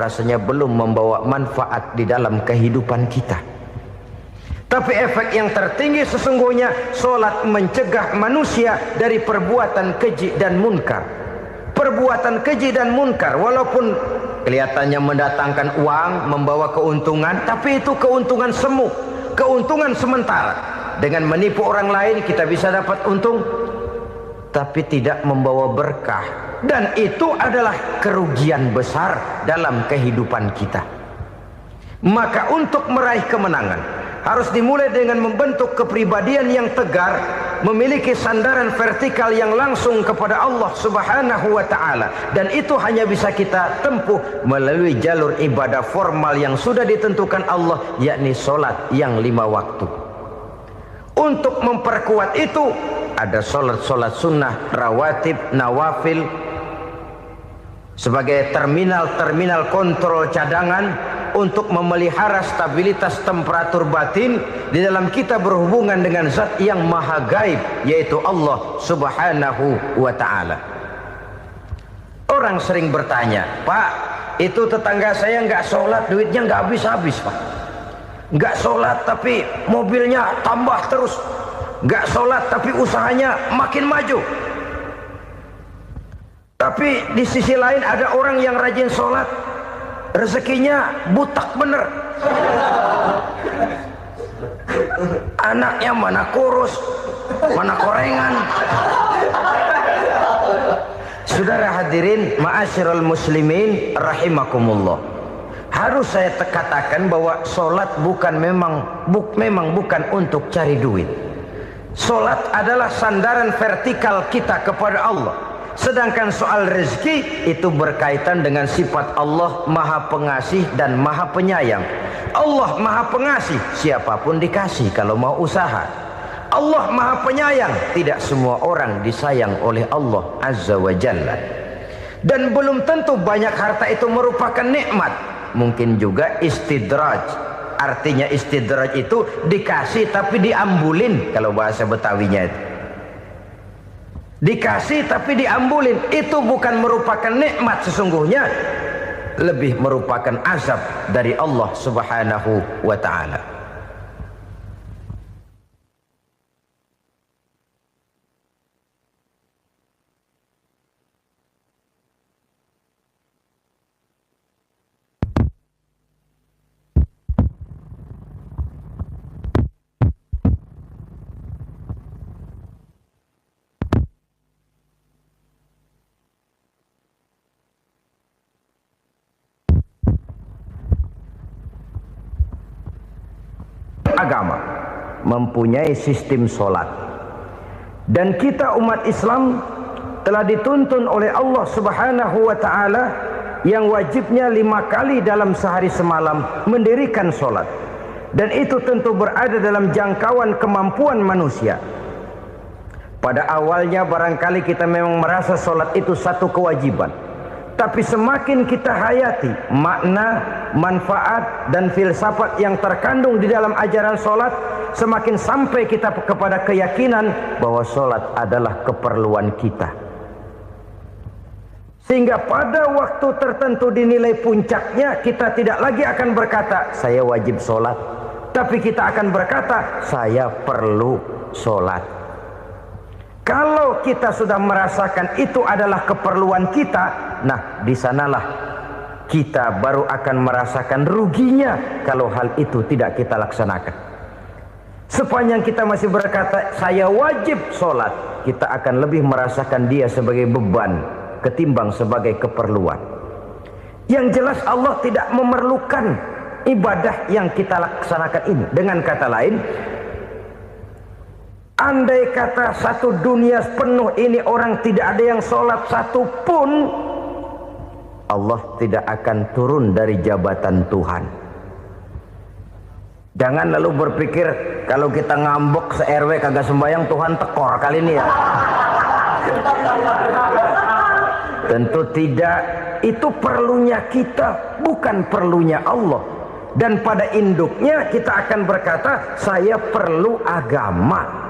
rasanya belum membawa manfaat di dalam kehidupan kita. Tapi efek yang tertinggi sesungguhnya, sholat mencegah manusia dari perbuatan keji dan munkar. Perbuatan keji dan munkar walaupun kelihatannya mendatangkan uang, membawa keuntungan, tapi itu keuntungan semu, keuntungan sementara. Dengan menipu orang lain kita bisa dapat untung, tapi tidak membawa berkah. Dan itu adalah kerugian besar dalam kehidupan kita. Maka untuk meraih kemenangan harus dimulai dengan membentuk kepribadian yang tegar, memiliki sandaran vertikal yang langsung kepada Allah Subhanahu wa ta'ala. Dan itu hanya bisa kita tempuh melalui jalur ibadah formal yang sudah ditentukan Allah, yakni sholat yang 5 waktu. Untuk memperkuat itu ada sholat-sholat sunnah, rawatib, nawafil sebagai terminal-terminal kontrol cadangan untuk memelihara stabilitas temperatur batin di dalam kita berhubungan dengan zat yang maha gaib, yaitu Allah Subhanahu wa ta'ala. Orang sering bertanya, Pak, itu tetangga saya nggak sholat, duitnya nggak habis-habis, Pak. Nggak sholat tapi mobilnya tambah terus. Nggak sholat tapi usahanya makin maju. Tapi di sisi lain ada orang yang rajin sholat, rezekinya butak bener. Anaknya mana kurus, mana korengan. Saudara hadirin ma'asyiral muslimin rahimakumullah. Harus saya katakan bahwa sholat memang bukan untuk cari duit. Sholat adalah sandaran vertikal kita kepada Allah. Sedangkan soal rezeki itu berkaitan dengan sifat Allah maha pengasih dan maha penyayang. Allah maha pengasih, siapapun dikasih kalau mau usaha. Allah maha penyayang, tidak semua orang disayang oleh Allah Azza wa Jalla. Dan belum tentu banyak harta itu merupakan nikmat. Mungkin juga istidraj. Artinya istidraj itu dikasih tapi diambulin, kalau bahasa Betawinya itu. Dikasih tapi diambulin, itu bukan merupakan nikmat sesungguhnya, lebih merupakan azab dari Allah Subhanahu wa ta'ala. Agama mempunyai sistem sholat, dan kita umat Islam telah dituntun oleh Allah Subhanahu wa ta'ala yang wajibnya 5 kali dalam sehari semalam mendirikan sholat, dan itu tentu berada dalam jangkauan kemampuan manusia. Pada awalnya barangkali kita memang merasa sholat itu satu kewajiban, tapi semakin kita hayati makna, manfaat dan filsafat yang terkandung di dalam ajaran sholat, semakin sampai kita kepada keyakinan bahwa sholat adalah keperluan kita. Sehingga pada waktu tertentu dinilai puncaknya, kita tidak lagi akan berkata saya wajib sholat, tapi kita akan berkata saya perlu sholat. Kalau kita sudah merasakan itu adalah keperluan kita, nah di sanalah kita baru akan merasakan ruginya kalau hal itu tidak kita laksanakan. Sepanjang kita masih berkata saya wajib sholat, kita akan lebih merasakan dia sebagai beban ketimbang sebagai keperluan. Yang jelas Allah tidak memerlukan ibadah yang kita laksanakan ini. Dengan kata lain, andai kata satu dunia penuh ini orang tidak ada yang sholat satu pun, Allah tidak akan turun dari jabatan Tuhan. Jangan lalu berpikir kalau kita ngambek se-RW kagak sembahyang Tuhan tekor kali ini ya. Tentu tidak. Itu perlunya kita, bukan perlunya Allah. Dan pada induknya kita akan berkata saya perlu agama.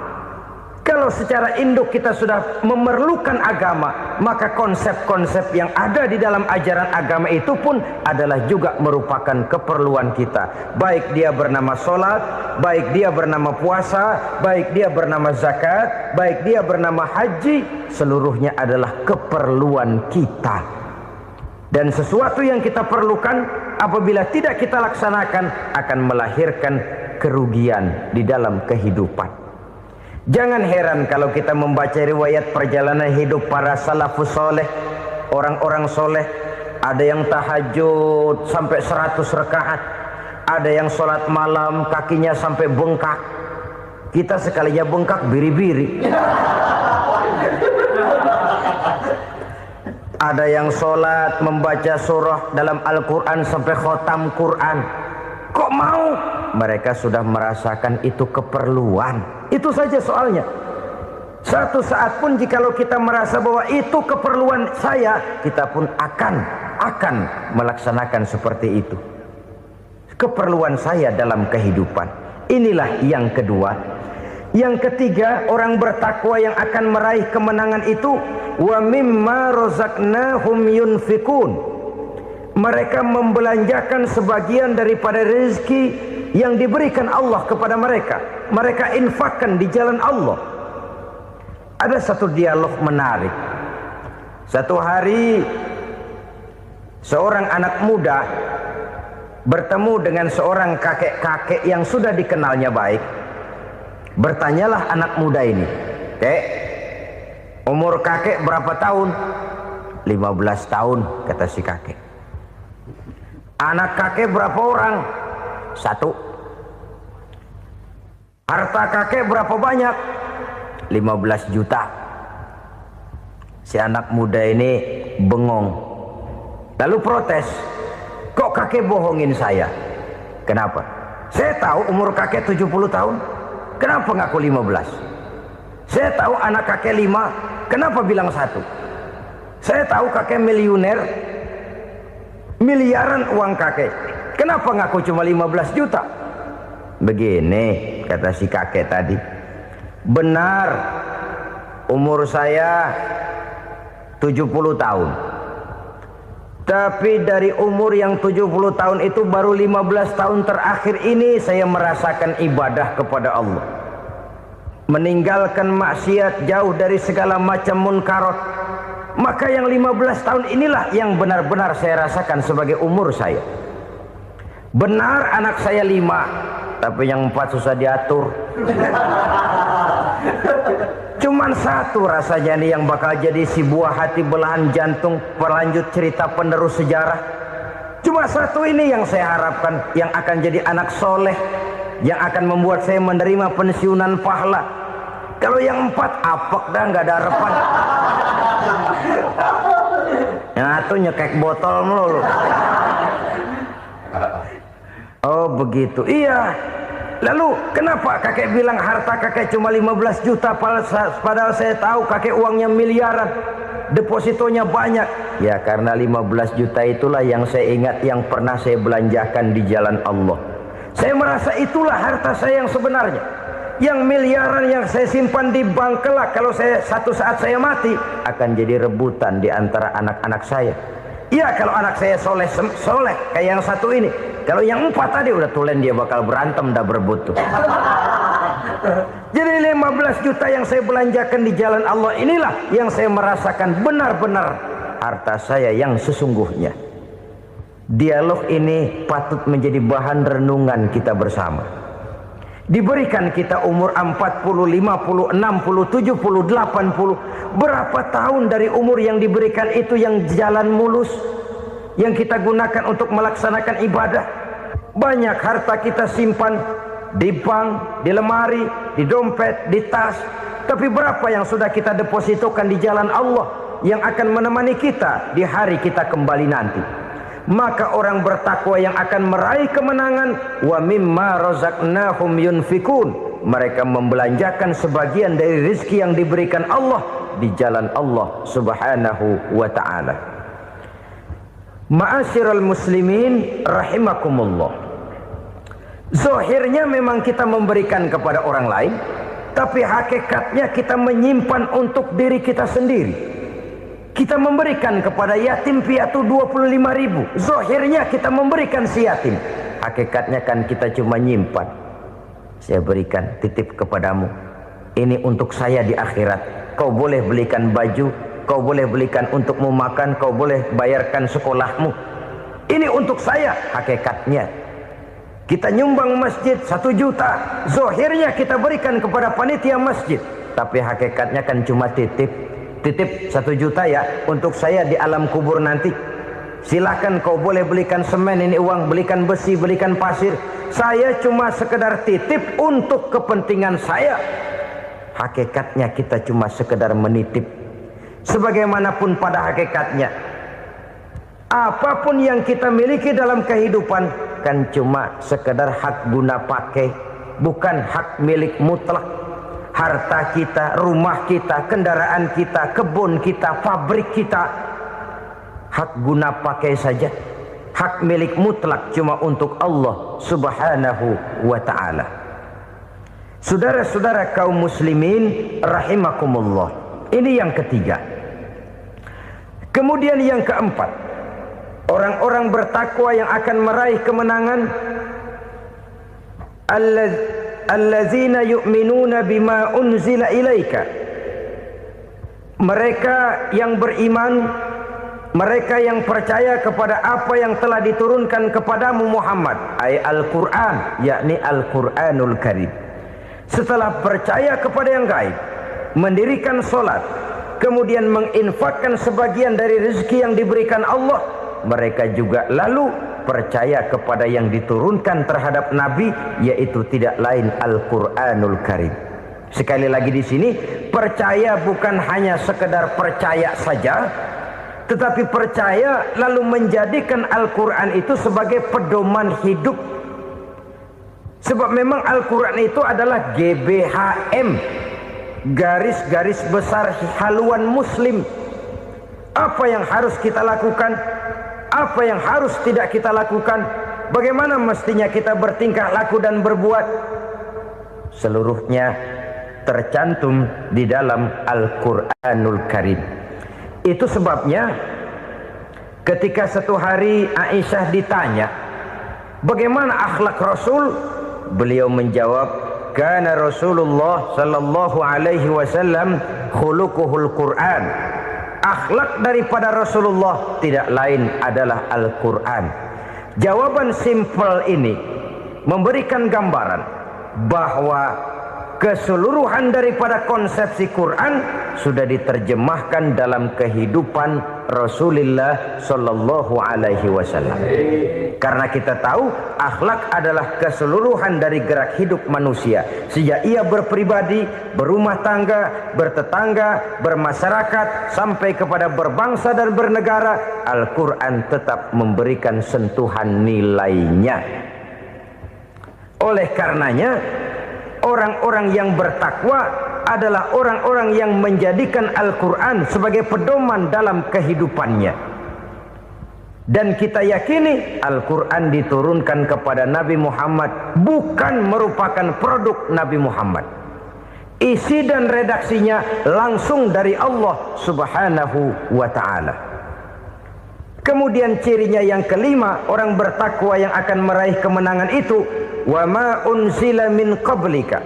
Kalau secara induk kita sudah memerlukan agama, maka konsep-konsep yang ada di dalam ajaran agama itu pun adalah juga merupakan keperluan kita. Baik dia bernama sholat, baik dia bernama puasa, baik dia bernama zakat, baik dia bernama haji, seluruhnya adalah keperluan kita. Dan sesuatu yang kita perlukan apabila tidak kita laksanakan akan melahirkan kerugian di dalam kehidupan. Jangan heran kalau kita membaca riwayat perjalanan hidup para salafus soleh, orang-orang soleh. Ada yang tahajud sampai 100 rakaat, ada yang sholat malam kakinya sampai bengkak. Kita sekalinya bengkak biri-biri. Ada yang sholat membaca surah dalam Al-Quran sampai khotam Quran. Kok mau? Mereka sudah merasakan itu keperluan. Itu saja soalnya. Satu saat pun jikalau kita merasa bahwa itu keperluan saya, kita pun akan melaksanakan seperti itu. Keperluan saya dalam kehidupan. Inilah yang kedua. Yang ketiga, orang bertakwa yang akan meraih kemenangan itu, wa mimma razaqnahum yunfikun. Mereka membelanjakan sebagian daripada rezeki yang diberikan Allah kepada mereka. Mereka infakkan di jalan Allah. Ada satu dialog menarik. Satu hari seorang anak muda bertemu dengan seorang kakek-kakek yang sudah dikenalnya baik. Bertanyalah anak muda ini, "Kek, umur kakek berapa tahun?" 15 tahun, kata si kakek. "Anak kakek berapa orang?" 1. "Harta kakek berapa banyak?" 15 juta. Si anak muda ini bengong, lalu protes, "Kok kakek bohongin saya?" "Kenapa?" "Saya tahu umur kakek 70 tahun. Kenapa ngaku 15? Saya tahu anak kakek 5. Kenapa bilang 1? Saya tahu kakek miliuner, miliaran uang kakek. Kenapa ngaku cuma 15 juta? Begini, kata si kakek tadi. Benar, umur saya 70 tahun. Tapi dari umur yang 70 tahun itu baru 15 tahun terakhir ini saya merasakan ibadah kepada Allah. Meninggalkan maksiat, jauh dari segala macam munkarat. Maka yang 15 tahun inilah yang benar-benar saya rasakan sebagai umur saya. Benar anak saya 5, tapi yang 4 susah diatur. Cuman 1 rasanya nih yang bakal jadi si buah hati belahan jantung berlanjut cerita penerus sejarah. Cuma 1 ini yang saya harapkan, yang akan jadi anak soleh, yang akan membuat saya menerima pensiunan pahala. Kalau yang 4 apek dah, nggak ada harapan. Yang satu nyekek botol mulu. Oh begitu. Iya. Lalu kenapa kakek bilang harta kakek cuma 15 juta padahal saya tahu kakek uangnya miliaran, depositonya banyak? Ya karena 15 juta itulah yang saya ingat yang pernah saya belanjakan di jalan Allah. Saya merasa itulah harta saya yang sebenarnya. Yang miliaran yang saya simpan di bank kelak kalau satu saat saya mati akan jadi rebutan di antara anak-anak saya. Ya kalau anak saya soleh kayak yang satu ini. Kalau yang 4 tadi udah tulen dia bakal berantem dah berebut tuh. Jadi 15 juta yang saya belanjakan di jalan Allah inilah yang saya merasakan benar-benar harta saya yang sesungguhnya. Dialog ini patut menjadi bahan renungan kita bersama. Diberikan kita umur 40, 50, 60, 70, 80. Berapa tahun dari umur yang diberikan itu yang jalan mulus, yang kita gunakan untuk melaksanakan ibadah? Banyak harta kita simpan di bank, di lemari, di dompet, di tas. Tapi berapa yang sudah kita depositokan di jalan Allah yang akan menemani kita di hari kita kembali nanti? Maka orang bertakwa yang akan meraih kemenangan, wa mimma razaqnahum yunfikun, mereka membelanjakan sebagian dari rezeki yang diberikan Allah di jalan Allah subhanahu wa ta'ala. Ma'asyiral muslimin rahimakumullah, zahirnya memang kita memberikan kepada orang lain, tapi hakikatnya kita menyimpan untuk diri kita sendiri. Kita memberikan kepada yatim piatu 25.000. Zahirnya kita memberikan si yatim, hakikatnya kan kita cuma nyimpan. Saya berikan, titip kepadamu, ini untuk saya di akhirat. Kau boleh belikan baju, kau boleh belikan untukmu makan, kau boleh bayarkan sekolahmu. Ini untuk saya. Hakikatnya kita nyumbang masjid 1 juta, zahirnya kita berikan kepada panitia masjid, tapi hakikatnya kan cuma titip 1 juta ya untuk saya di alam kubur nanti. Silakan kau boleh belikan semen, ini uang, belikan besi, belikan pasir. Saya cuma sekedar titip untuk kepentingan saya. Hakikatnya kita cuma sekedar menitip. Sebagaimanapun pada hakikatnya, apapun yang kita miliki dalam kehidupan kan cuma sekedar hak guna pakai, bukan hak milik mutlak. Harta kita, rumah kita, kendaraan kita, kebun kita, pabrik kita, hak guna pakai saja. Hak milik mutlak cuma untuk Allah subhanahu wa ta'ala. Saudara-saudara kaum muslimin rahimakumullah, ini yang ketiga. Kemudian yang keempat, orang-orang bertakwa yang akan meraih kemenangan, allazina yu'minuna bima unzila ilaika, mereka yang beriman, mereka yang percaya kepada apa yang telah diturunkan kepadamu Muhammad, ay Al-Quran, yakni Al-Quranul Karim. Setelah percaya kepada yang gaib, mendirikan solat, kemudian menginfakkan sebagian dari rezeki yang diberikan Allah, mereka juga lalu percaya kepada yang diturunkan terhadap Nabi, yaitu tidak lain Al-Quranul Karim. Sekali lagi di sini, percaya bukan hanya sekedar percaya saja, tetapi percaya lalu menjadikan Al-Quran itu sebagai pedoman hidup. Sebab memang Al-Quran itu adalah GBHM, garis-garis besar haluan muslim. Apa yang harus kita lakukan, apa yang harus tidak kita lakukan, bagaimana mestinya kita bertingkah laku dan berbuat, seluruhnya tercantum di dalam Al-Quranul Karim. Itu sebabnya ketika satu hari Aisyah ditanya bagaimana akhlak Rasul, beliau menjawab, kana Rasulullah sallallahu alaihi wasallam khuluquhul Quran. Akhlak daripada Rasulullah tidak lain adalah Al-Quran. Jawaban simpel ini memberikan gambaran bahwa keseluruhan daripada konsepsi Quran sudah diterjemahkan dalam kehidupan Rasulullah Sallallahu Alaihi Wasallam. Karena kita tahu akhlak adalah keseluruhan dari gerak hidup manusia. Sejak ia berpribadi, berumah tangga, bertetangga, bermasyarakat, sampai kepada berbangsa dan bernegara, Al-Quran tetap memberikan sentuhan nilainya. Oleh karenanya, orang-orang yang bertakwa adalah orang-orang yang menjadikan Al-Quran sebagai pedoman dalam kehidupannya. Dan kita yakini Al-Quran diturunkan kepada Nabi Muhammad bukan merupakan produk Nabi Muhammad. Isi dan redaksinya langsung dari Allah Subhanahu wa ta'ala. Kemudian cirinya yang kelima, orang bertakwa yang akan meraih kemenangan itu, wa ma unzila min qablika.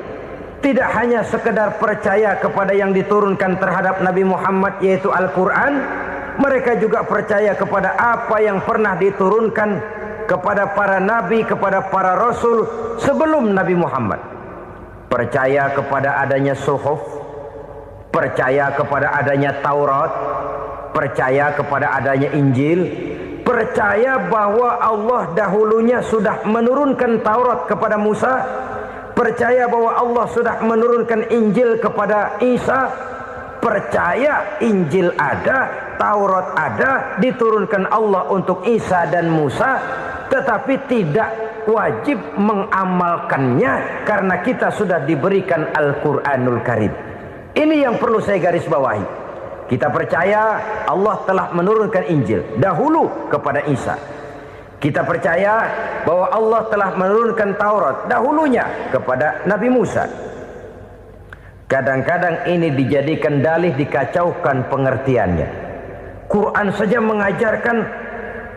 Tidak hanya sekedar percaya kepada yang diturunkan terhadap Nabi Muhammad yaitu Al-Quran, mereka juga percaya kepada apa yang pernah diturunkan kepada para nabi, kepada para rasul sebelum Nabi Muhammad. Percaya kepada adanya suhuf, percaya kepada adanya Taurat, percaya kepada adanya Injil, percaya bahwa Allah dahulunya sudah menurunkan Taurat kepada Musa, percaya bahwa Allah sudah menurunkan Injil kepada Isa, percaya Injil ada, Taurat ada, diturunkan Allah untuk Isa dan Musa, tetapi tidak wajib mengamalkannya karena kita sudah diberikan Al-Quranul Karim. Ini yang perlu saya garis bawahi. Kita percaya Allah telah menurunkan Injil dahulu kepada Isa. Kita percaya bahwa Allah telah menurunkan Taurat dahulunya kepada Nabi Musa. Kadang-kadang ini dijadikan dalih, dikacaukan pengertiannya. Quran saja mengajarkan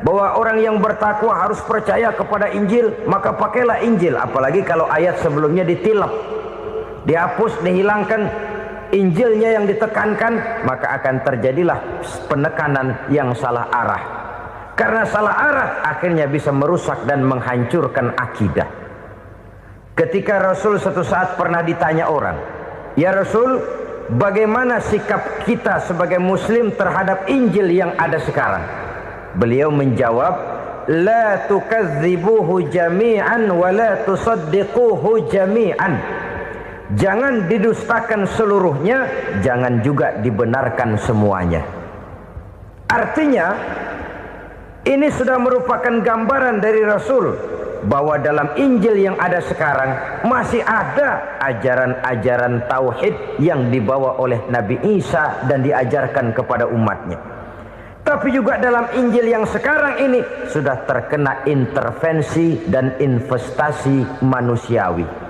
bahwa orang yang bertakwa harus percaya kepada Injil, maka pakailah Injil. Apalagi kalau ayat sebelumnya ditilap, dihapus, dihilangkan, Injilnya yang ditekankan, maka akan terjadilah penekanan yang salah arah. Karena salah arah akhirnya bisa merusak dan menghancurkan akidah. Ketika Rasul suatu saat pernah ditanya orang, "Ya Rasul, bagaimana sikap kita sebagai muslim terhadap Injil yang ada sekarang?" Beliau menjawab, "La tukadzibuhu jami'an wa la tusaddiquhu jami'an." Jangan didustakan seluruhnya, jangan juga dibenarkan semuanya. Artinya, ini sudah merupakan gambaran dari Rasul bahwa dalam Injil yang ada sekarang masih ada ajaran-ajaran tauhid yang dibawa oleh Nabi Isa dan diajarkan kepada umatnya. Tapi juga dalam Injil yang sekarang ini sudah terkena intervensi dan investasi manusiawi.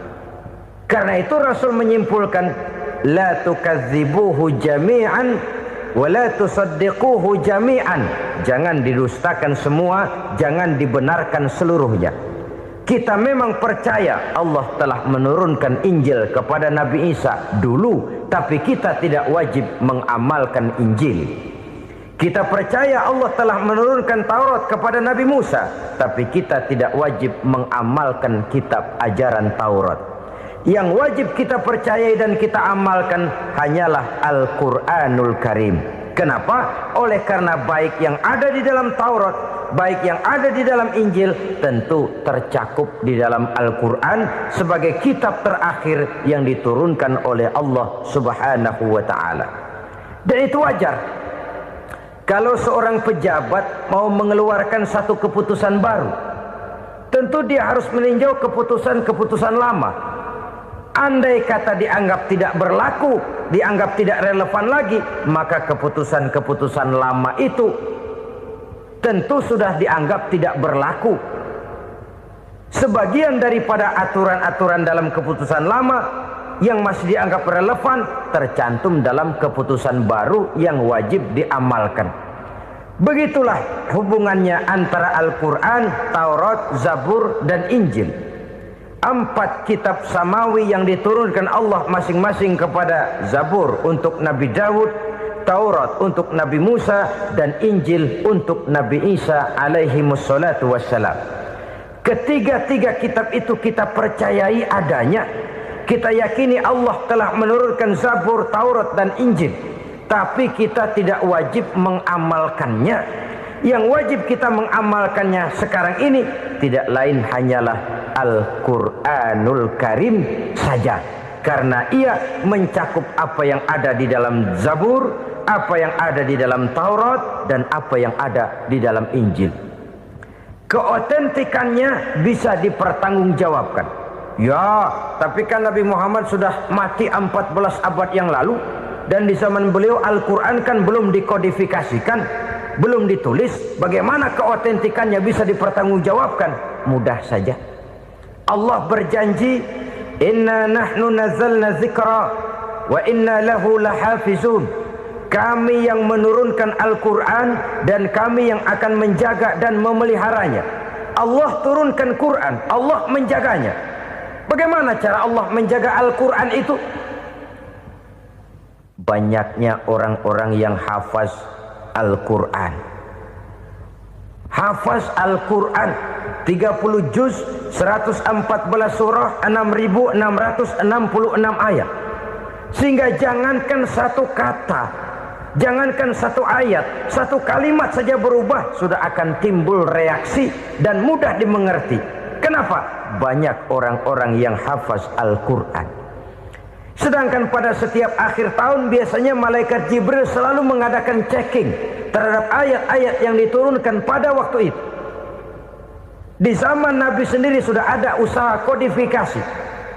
Karena itu Rasul menyimpulkan, la tukadzibuhu jami'an wa la tusaddiquhu jami'an. Jangan didustakan semua, jangan dibenarkan seluruhnya. Kita memang percaya Allah telah menurunkan Injil kepada Nabi Isa dulu, tapi kita tidak wajib mengamalkan Injil. Kita percaya Allah telah menurunkan Taurat kepada Nabi Musa, tapi kita tidak wajib mengamalkan kitab ajaran Taurat. Yang wajib kita percayai dan kita amalkan hanyalah Al-Quranul Karim. Kenapa? Oleh karena baik yang ada di dalam Taurat, baik yang ada di dalam Injil, tentu tercakup di dalam Al-Quran sebagai kitab terakhir yang diturunkan oleh Allah Subhanahu wa ta'ala. Dan itu wajar. Kalau seorang pejabat mau mengeluarkan satu keputusan baru, tentu dia harus meninjau keputusan-keputusan lama. Andai kata dianggap tidak berlaku, dianggap tidak relevan lagi, maka keputusan-keputusan lama itu tentu sudah dianggap tidak berlaku. Sebagian daripada aturan-aturan dalam keputusan lama yang masih dianggap relevan tercantum dalam keputusan baru yang wajib diamalkan. Begitulah hubungannya antara Al-Quran, Taurat, Zabur, dan Injil. 4 kitab samawi yang diturunkan Allah masing-masing kepada Zabur untuk Nabi Daud, Taurat untuk Nabi Musa, dan Injil untuk Nabi Isa alaihi wassalatu wassalam. Ketiga-tiga kitab itu kita percayai adanya, Kita yakini Allah telah menurunkan Zabur, Taurat dan Injil, tapi kita tidak wajib mengamalkannya. Yang wajib kita mengamalkannya sekarang ini tidak lain hanyalah Al-Quranul Karim saja, karena ia mencakup apa yang ada di dalam Zabur, apa yang ada di dalam Taurat, dan apa yang ada di dalam Injil. Keotentikannya bisa dipertanggungjawabkan. Ya, tapi kan Nabi Muhammad sudah mati 14 abad yang lalu, dan di zaman beliau Al-Quran kan belum dikodifikasikan, belum ditulis. Bagaimana keotentikannya bisa dipertanggungjawabkan? Mudah saja. Allah berjanji, inna nahnu nazzalna dzikra wa inna lahu lahafizun. Kami yang menurunkan Al-Quran dan kami yang akan menjaga dan memeliharanya. Allah turunkan Quran, Allah menjaganya. Bagaimana cara Allah menjaga Al-Quran itu? Banyaknya orang-orang yang hafaz Al-Quran. Hafaz Al-Quran 30 juz, 114 surah, 6.666 ayat. Sehingga jangankan satu kata, jangankan satu ayat, satu kalimat saja berubah, sudah akan timbul reaksi dan mudah dimengerti. Kenapa? Banyak orang-orang yang hafaz Al-Quran. Sedangkan pada setiap akhir tahun biasanya malaikat Jibril selalu mengadakan checking terhadap ayat-ayat yang diturunkan pada waktu itu. Di zaman Nabi sendiri sudah ada usaha kodifikasi.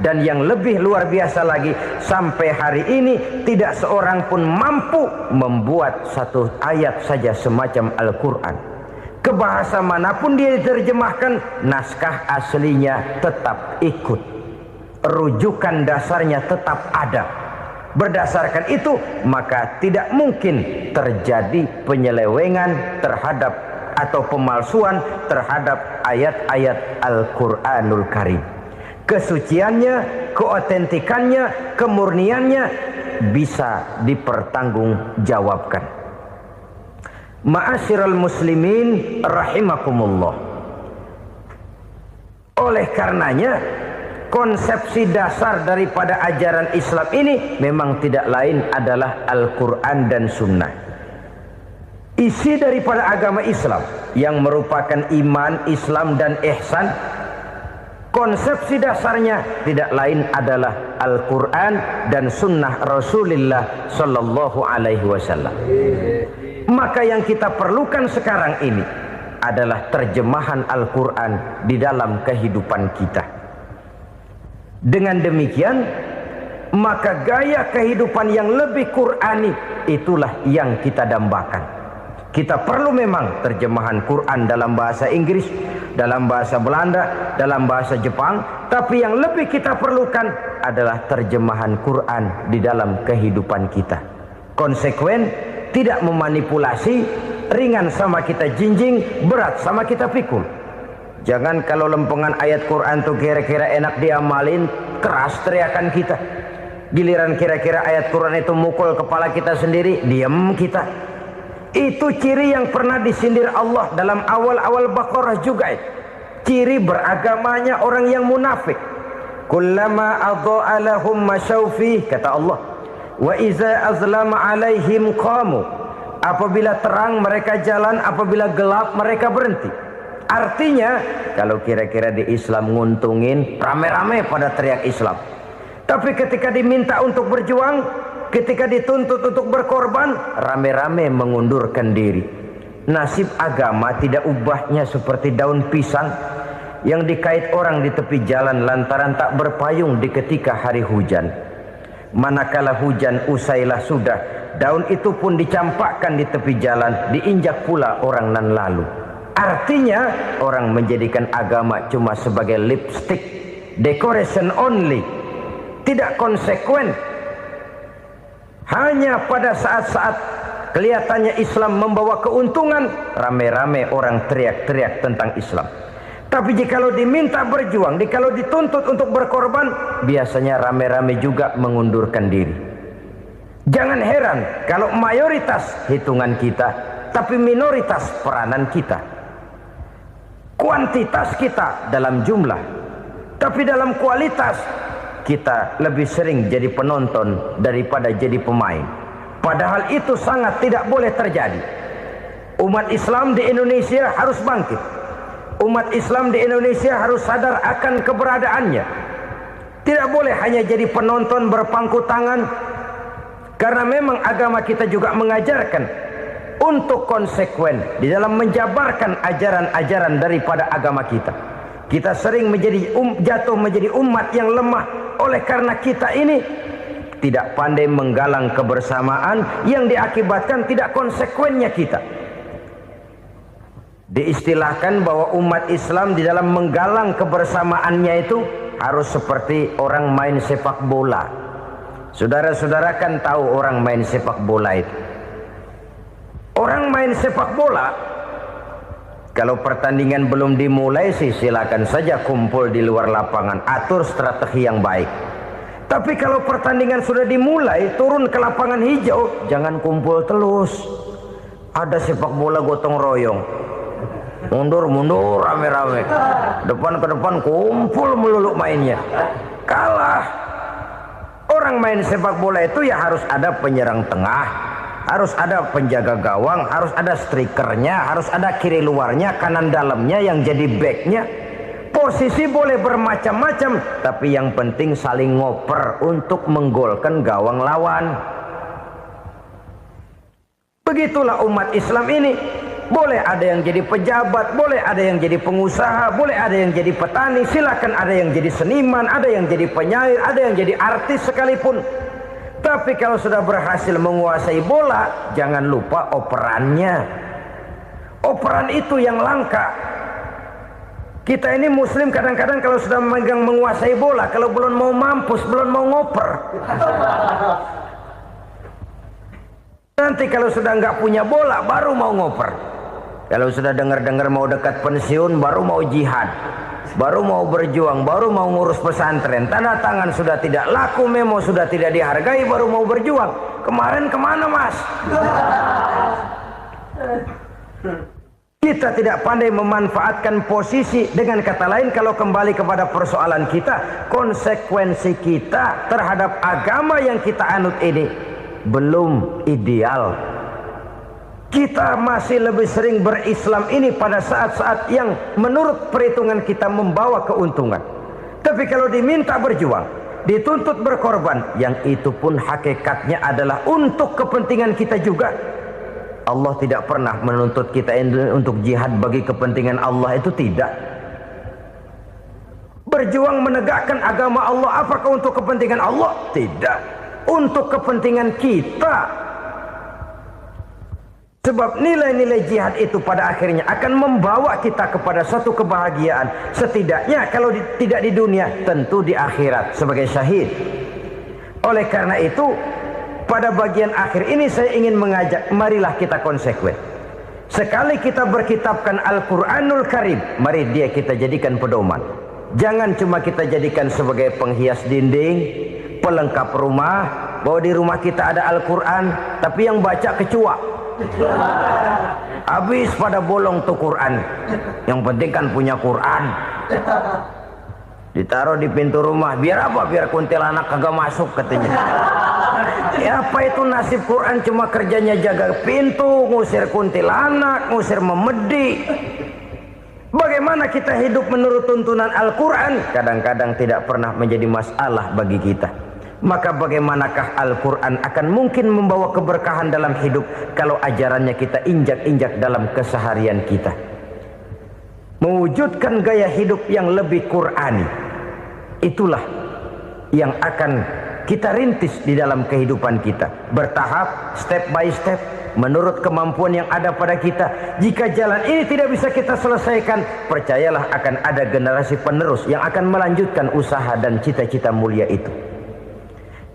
Dan yang lebih luar biasa lagi, sampai hari ini tidak seorang pun mampu membuat satu ayat saja semacam Al-Quran. Ke bahasa manapun dia diterjemahkan, naskah aslinya tetap ikut, rujukan dasarnya tetap ada. Berdasarkan itu maka tidak mungkin terjadi penyelewengan terhadap atau pemalsuan terhadap ayat-ayat Al-Quranul Karim. Kesuciannya, keotentikannya, kemurniannya bisa dipertanggungjawabkan. Ma'asyiral muslimin rahimakumullah. Oleh karenanya, konsepsi dasar daripada ajaran Islam ini memang tidak lain adalah Al-Quran dan Sunnah. Isi daripada agama Islam yang merupakan iman, Islam dan ihsan, konsepsi dasarnya tidak lain adalah Al-Quran dan Sunnah Rasulullah Sallallahu Alaihi Wasallam. Maka yang kita perlukan sekarang ini adalah terjemahan Al-Quran di dalam kehidupan kita. Dengan demikian, maka gaya kehidupan yang lebih Qurani itulah yang kita dambakan. Kita perlu memang terjemahan Quran dalam bahasa Inggris, dalam bahasa Belanda, dalam bahasa Jepang, tapi yang lebih kita perlukan adalah terjemahan Quran di dalam kehidupan kita. Konsekuen, tidak memanipulasi, ringan sama kita jinjing, berat sama kita pikul. Jangan kalau lempengan ayat Quran tuh kira-kira enak diamalin, keras teriakan kita. Giliran kira-kira ayat Quran itu mukul kepala kita sendiri, diam kita. Itu ciri yang pernah disindir Allah dalam awal-awal Baqarah juga. Ciri beragamanya orang yang munafik. Kullama adha'a lahum masyawfi, kata Allah. Wa iza azlama alaihim qamu. Apabila terang mereka jalan, apabila gelap mereka berhenti. Artinya, kalau kira-kira di Islam nguntungin, rame-rame pada teriak Islam. Tapi ketika diminta untuk berjuang, ketika dituntut untuk berkorban, rame-rame mengundurkan diri. Nasib agama tidak ubahnya seperti daun pisang yang dikait orang di tepi jalan lantaran tak berpayung di ketika hari hujan. Manakala hujan usailah sudah, daun itu pun dicampakkan di tepi jalan, diinjak pula orang nan lalu. Artinya orang menjadikan agama cuma sebagai lipstick, decoration only, tidak konsekuen. Hanya pada saat-saat kelihatannya Islam membawa keuntungan, rame-rame orang teriak-teriak tentang Islam. Tapi jikalau diminta berjuang, jikalau dituntut untuk berkorban, biasanya rame-rame juga mengundurkan diri. Jangan heran kalau mayoritas hitungan kita, tapi minoritas peranan kita. Kuantitas kita dalam jumlah, tapi dalam kualitas kita lebih sering jadi penonton daripada jadi pemain. Padahal itu sangat tidak boleh terjadi. Umat Islam di Indonesia harus bangkit. Umat Islam di Indonesia harus sadar akan keberadaannya. Tidak boleh hanya jadi penonton berpangku tangan, karena memang agama kita juga mengajarkan untuk konsekuen di dalam menjabarkan ajaran-ajaran daripada agama kita. Kita sering jatuh menjadi umat yang lemah oleh karena kita ini tidak pandai menggalang kebersamaan yang diakibatkan tidak konsekuennya kita. Diistilahkan bahwa umat Islam di dalam menggalang kebersamaannya itu harus seperti orang main sepak bola. Saudara-saudara kan tahu orang main sepak bola itu. Orang main sepak bola, kalau pertandingan belum dimulai sih silakan saja kumpul di luar lapangan, atur strategi yang baik. Tapi kalau pertandingan sudah dimulai, turun ke lapangan hijau, jangan kumpul terus. Ada sepak bola gotong royong, mundur-mundur rame-rame, depan ke depan kumpul melulu mainnya. Kalah. Orang main sepak bola itu ya harus ada penyerang tengah, harus ada penjaga gawang, harus ada strikernya, harus ada kiri luarnya, kanan dalamnya yang jadi backnya. Posisi boleh bermacam-macam, tapi yang penting saling ngoper untuk menggolkan gawang lawan. Begitulah umat Islam ini. Boleh ada yang jadi pejabat, boleh ada yang jadi pengusaha, boleh ada yang jadi petani, silakan ada yang jadi seniman, ada yang jadi penyair, ada yang jadi artis sekalipun. Tapi kalau sudah berhasil menguasai bola, jangan lupa operannya. Operan itu yang langka. Kita ini muslim kadang-kadang kalau sudah memegang menguasai bola, kalau belum mau mampus, belum mau ngoper. Nanti kalau sudah nggak punya bola, baru mau ngoper. Kalau sudah dengar-dengar mau dekat pensiun, baru mau jihad, baru mau berjuang, baru mau ngurus pesantren. Tanda tangan sudah tidak laku, memo sudah tidak dihargai, baru mau berjuang. Kemarin kemana mas? Kita tidak pandai memanfaatkan posisi. Dengan kata lain, kalau kembali kepada persoalan kita, konsekuensi kita terhadap agama yang kita anut ini belum ideal. Kita masih lebih sering berislam ini pada saat-saat yang menurut perhitungan kita membawa keuntungan. Tapi kalau diminta berjuang, dituntut berkorban, yang itu pun hakikatnya adalah untuk kepentingan kita juga. Allah tidak pernah menuntut kita untuk jihad bagi kepentingan Allah, itu tidak. Berjuang menegakkan agama Allah, apakah untuk kepentingan Allah? Tidak. Untuk kepentingan kita. Sebab nilai-nilai jihad itu pada akhirnya akan membawa kita kepada satu kebahagiaan. Setidaknya kalau tidak di dunia, tentu di akhirat sebagai syahid. Oleh karena itu, pada bagian akhir ini saya ingin mengajak, marilah kita konsekuen. Sekali kita berkitabkan Al-Quranul Karim, mari dia kita jadikan pedoman. Jangan cuma kita jadikan sebagai penghias dinding, pelengkap rumah, bahwa di rumah kita ada Al-Quran, tapi yang baca kecoa. Habis pada bolong tuh Quran. Yang penting kan punya Quran. Ditaruh di pintu rumah. Biar apa? Biar kuntilanak kagak masuk katanya. Ya apa itu nasib Quran, cuma kerjanya jaga pintu, ngusir kuntilanak, ngusir memedi. Bagaimana kita hidup menurut tuntunan Al-Quran? Kadang-kadang tidak pernah menjadi masalah bagi kita. Maka bagaimanakah Al-Quran akan mungkin membawa keberkahan dalam hidup kalau ajarannya kita injak-injak dalam keseharian kita? Mewujudkan gaya hidup yang lebih Qurani, itulah yang akan kita rintis di dalam kehidupan kita. Bertahap, step by step, menurut kemampuan yang ada pada kita. Jika jalan ini tidak bisa kita selesaikan, percayalah akan ada generasi penerus yang akan melanjutkan usaha dan cita-cita mulia itu.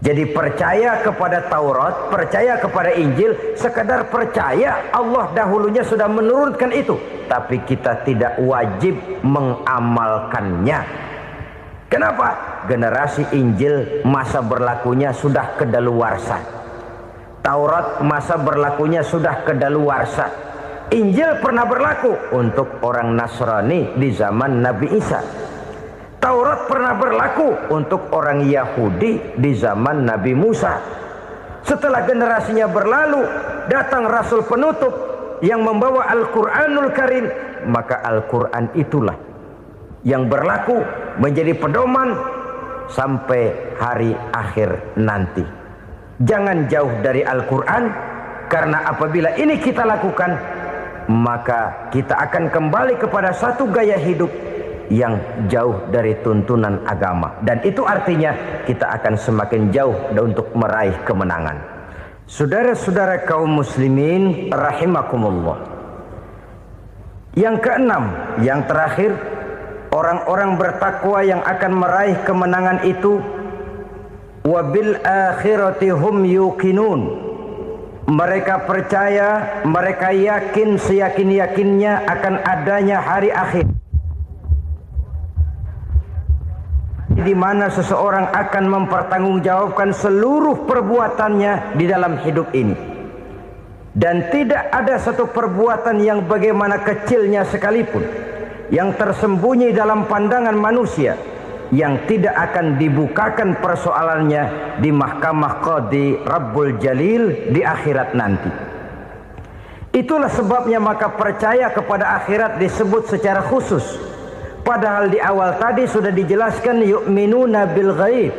Jadi percaya kepada Taurat, percaya kepada Injil, sekadar percaya Allah dahulunya sudah menurunkan itu, tapi kita tidak wajib mengamalkannya. Kenapa? Generasi Injil masa berlakunya sudah kedaluarsa. Taurat masa berlakunya sudah kedaluarsa. Injil pernah berlaku untuk orang Nasrani di zaman Nabi Isa. Taurat pernah berlaku untuk orang Yahudi di zaman Nabi Musa. Setelah generasinya berlalu, datang Rasul penutup yang membawa Al-Quranul Karim, maka Al-Quran itulah yang berlaku menjadi pedoman sampai hari akhir nanti. Jangan jauh dari Al-Quran, karena apabila ini kita lakukan, maka kita akan kembali kepada satu gaya hidup yang jauh dari tuntunan agama, dan itu artinya kita akan semakin jauh untuk meraih kemenangan. Saudara-saudara kaum muslimin rahimakumullah. Yang keenam, yang terakhir, orang-orang bertakwa yang akan meraih kemenangan itu wabil akhirati hum yuqinun. Mereka percaya, mereka yakin seyakin-yakinnya akan adanya hari akhir, di mana seseorang akan mempertanggungjawabkan seluruh perbuatannya di dalam hidup ini. Dan tidak ada satu perbuatan yang bagaimana kecilnya sekalipun, yang tersembunyi dalam pandangan manusia, yang tidak akan dibukakan persoalannya di mahkamah Qadi Rabbul Jalil di akhirat nanti. Itulah sebabnya maka percaya kepada akhirat disebut secara khusus. Padahal di awal tadi sudah dijelaskan yu'minuna bil ghaib,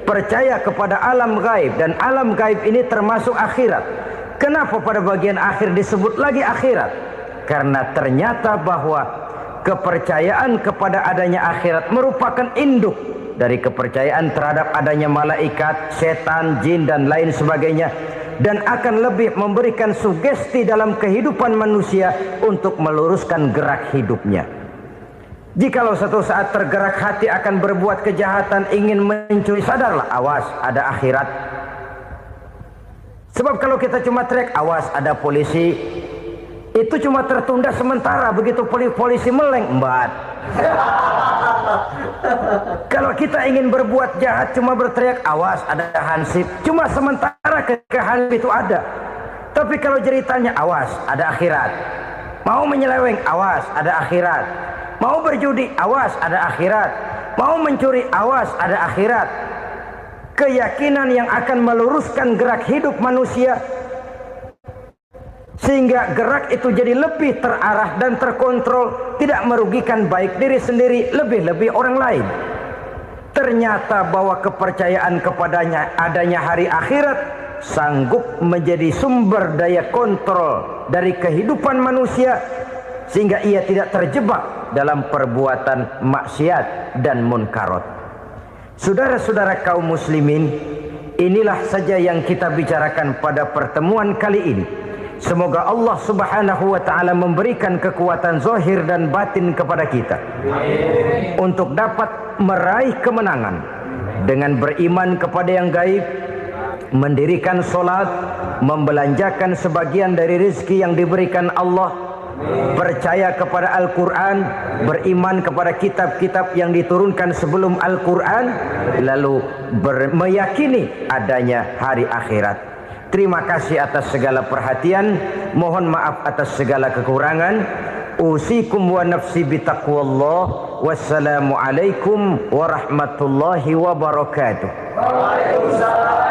percaya kepada alam gaib, dan alam gaib ini termasuk akhirat. Kenapa pada bagian akhir disebut lagi akhirat? Karena ternyata bahwa kepercayaan kepada adanya akhirat merupakan induk dari kepercayaan terhadap adanya malaikat, setan, jin dan lain sebagainya, dan akan lebih memberikan sugesti dalam kehidupan manusia untuk meluruskan gerak hidupnya. Jikalau satu saat tergerak hati akan berbuat kejahatan, ingin mencuri, sadarlah, awas ada akhirat. Sebab kalau kita cuma teriak awas ada polisi, itu cuma tertunda sementara. Begitu polisi meleng, embat. Kalau kita ingin berbuat jahat cuma berteriak awas ada hansip, cuma sementara ketika hansip itu ada. Tapi kalau ceritanya awas ada akhirat, mau menyeleweng awas ada akhirat, mau berjudi awas ada akhirat, mau mencuri awas ada akhirat. Keyakinan yang akan meluruskan gerak hidup manusia sehingga gerak itu jadi lebih terarah dan terkontrol, tidak merugikan baik diri sendiri, lebih-lebih orang lain. Ternyata bahwa kepercayaan kepadanya adanya hari akhirat sanggup menjadi sumber daya kontrol dari kehidupan manusia, sehingga ia tidak terjebak dalam perbuatan maksiat dan munkarat. Saudara-saudara kaum muslimin, inilah saja yang kita bicarakan pada pertemuan kali ini. Semoga Allah subhanahu wa ta'ala memberikan kekuatan zahir dan batin kepada kita. Amin. Untuk dapat meraih kemenangan dengan beriman kepada yang gaib, mendirikan solat, membelanjakan sebagian dari rezeki yang diberikan Allah, percaya kepada Al-Quran, beriman kepada kitab-kitab yang diturunkan sebelum Al-Quran, lalu meyakini adanya hari akhirat. Terima kasih atas segala perhatian, mohon maaf atas segala kekurangan. Usikum wa nafsi bitaqwallah. Wassalamualaikum warahmatullahi wabarakatuh. Waalaikumsalam.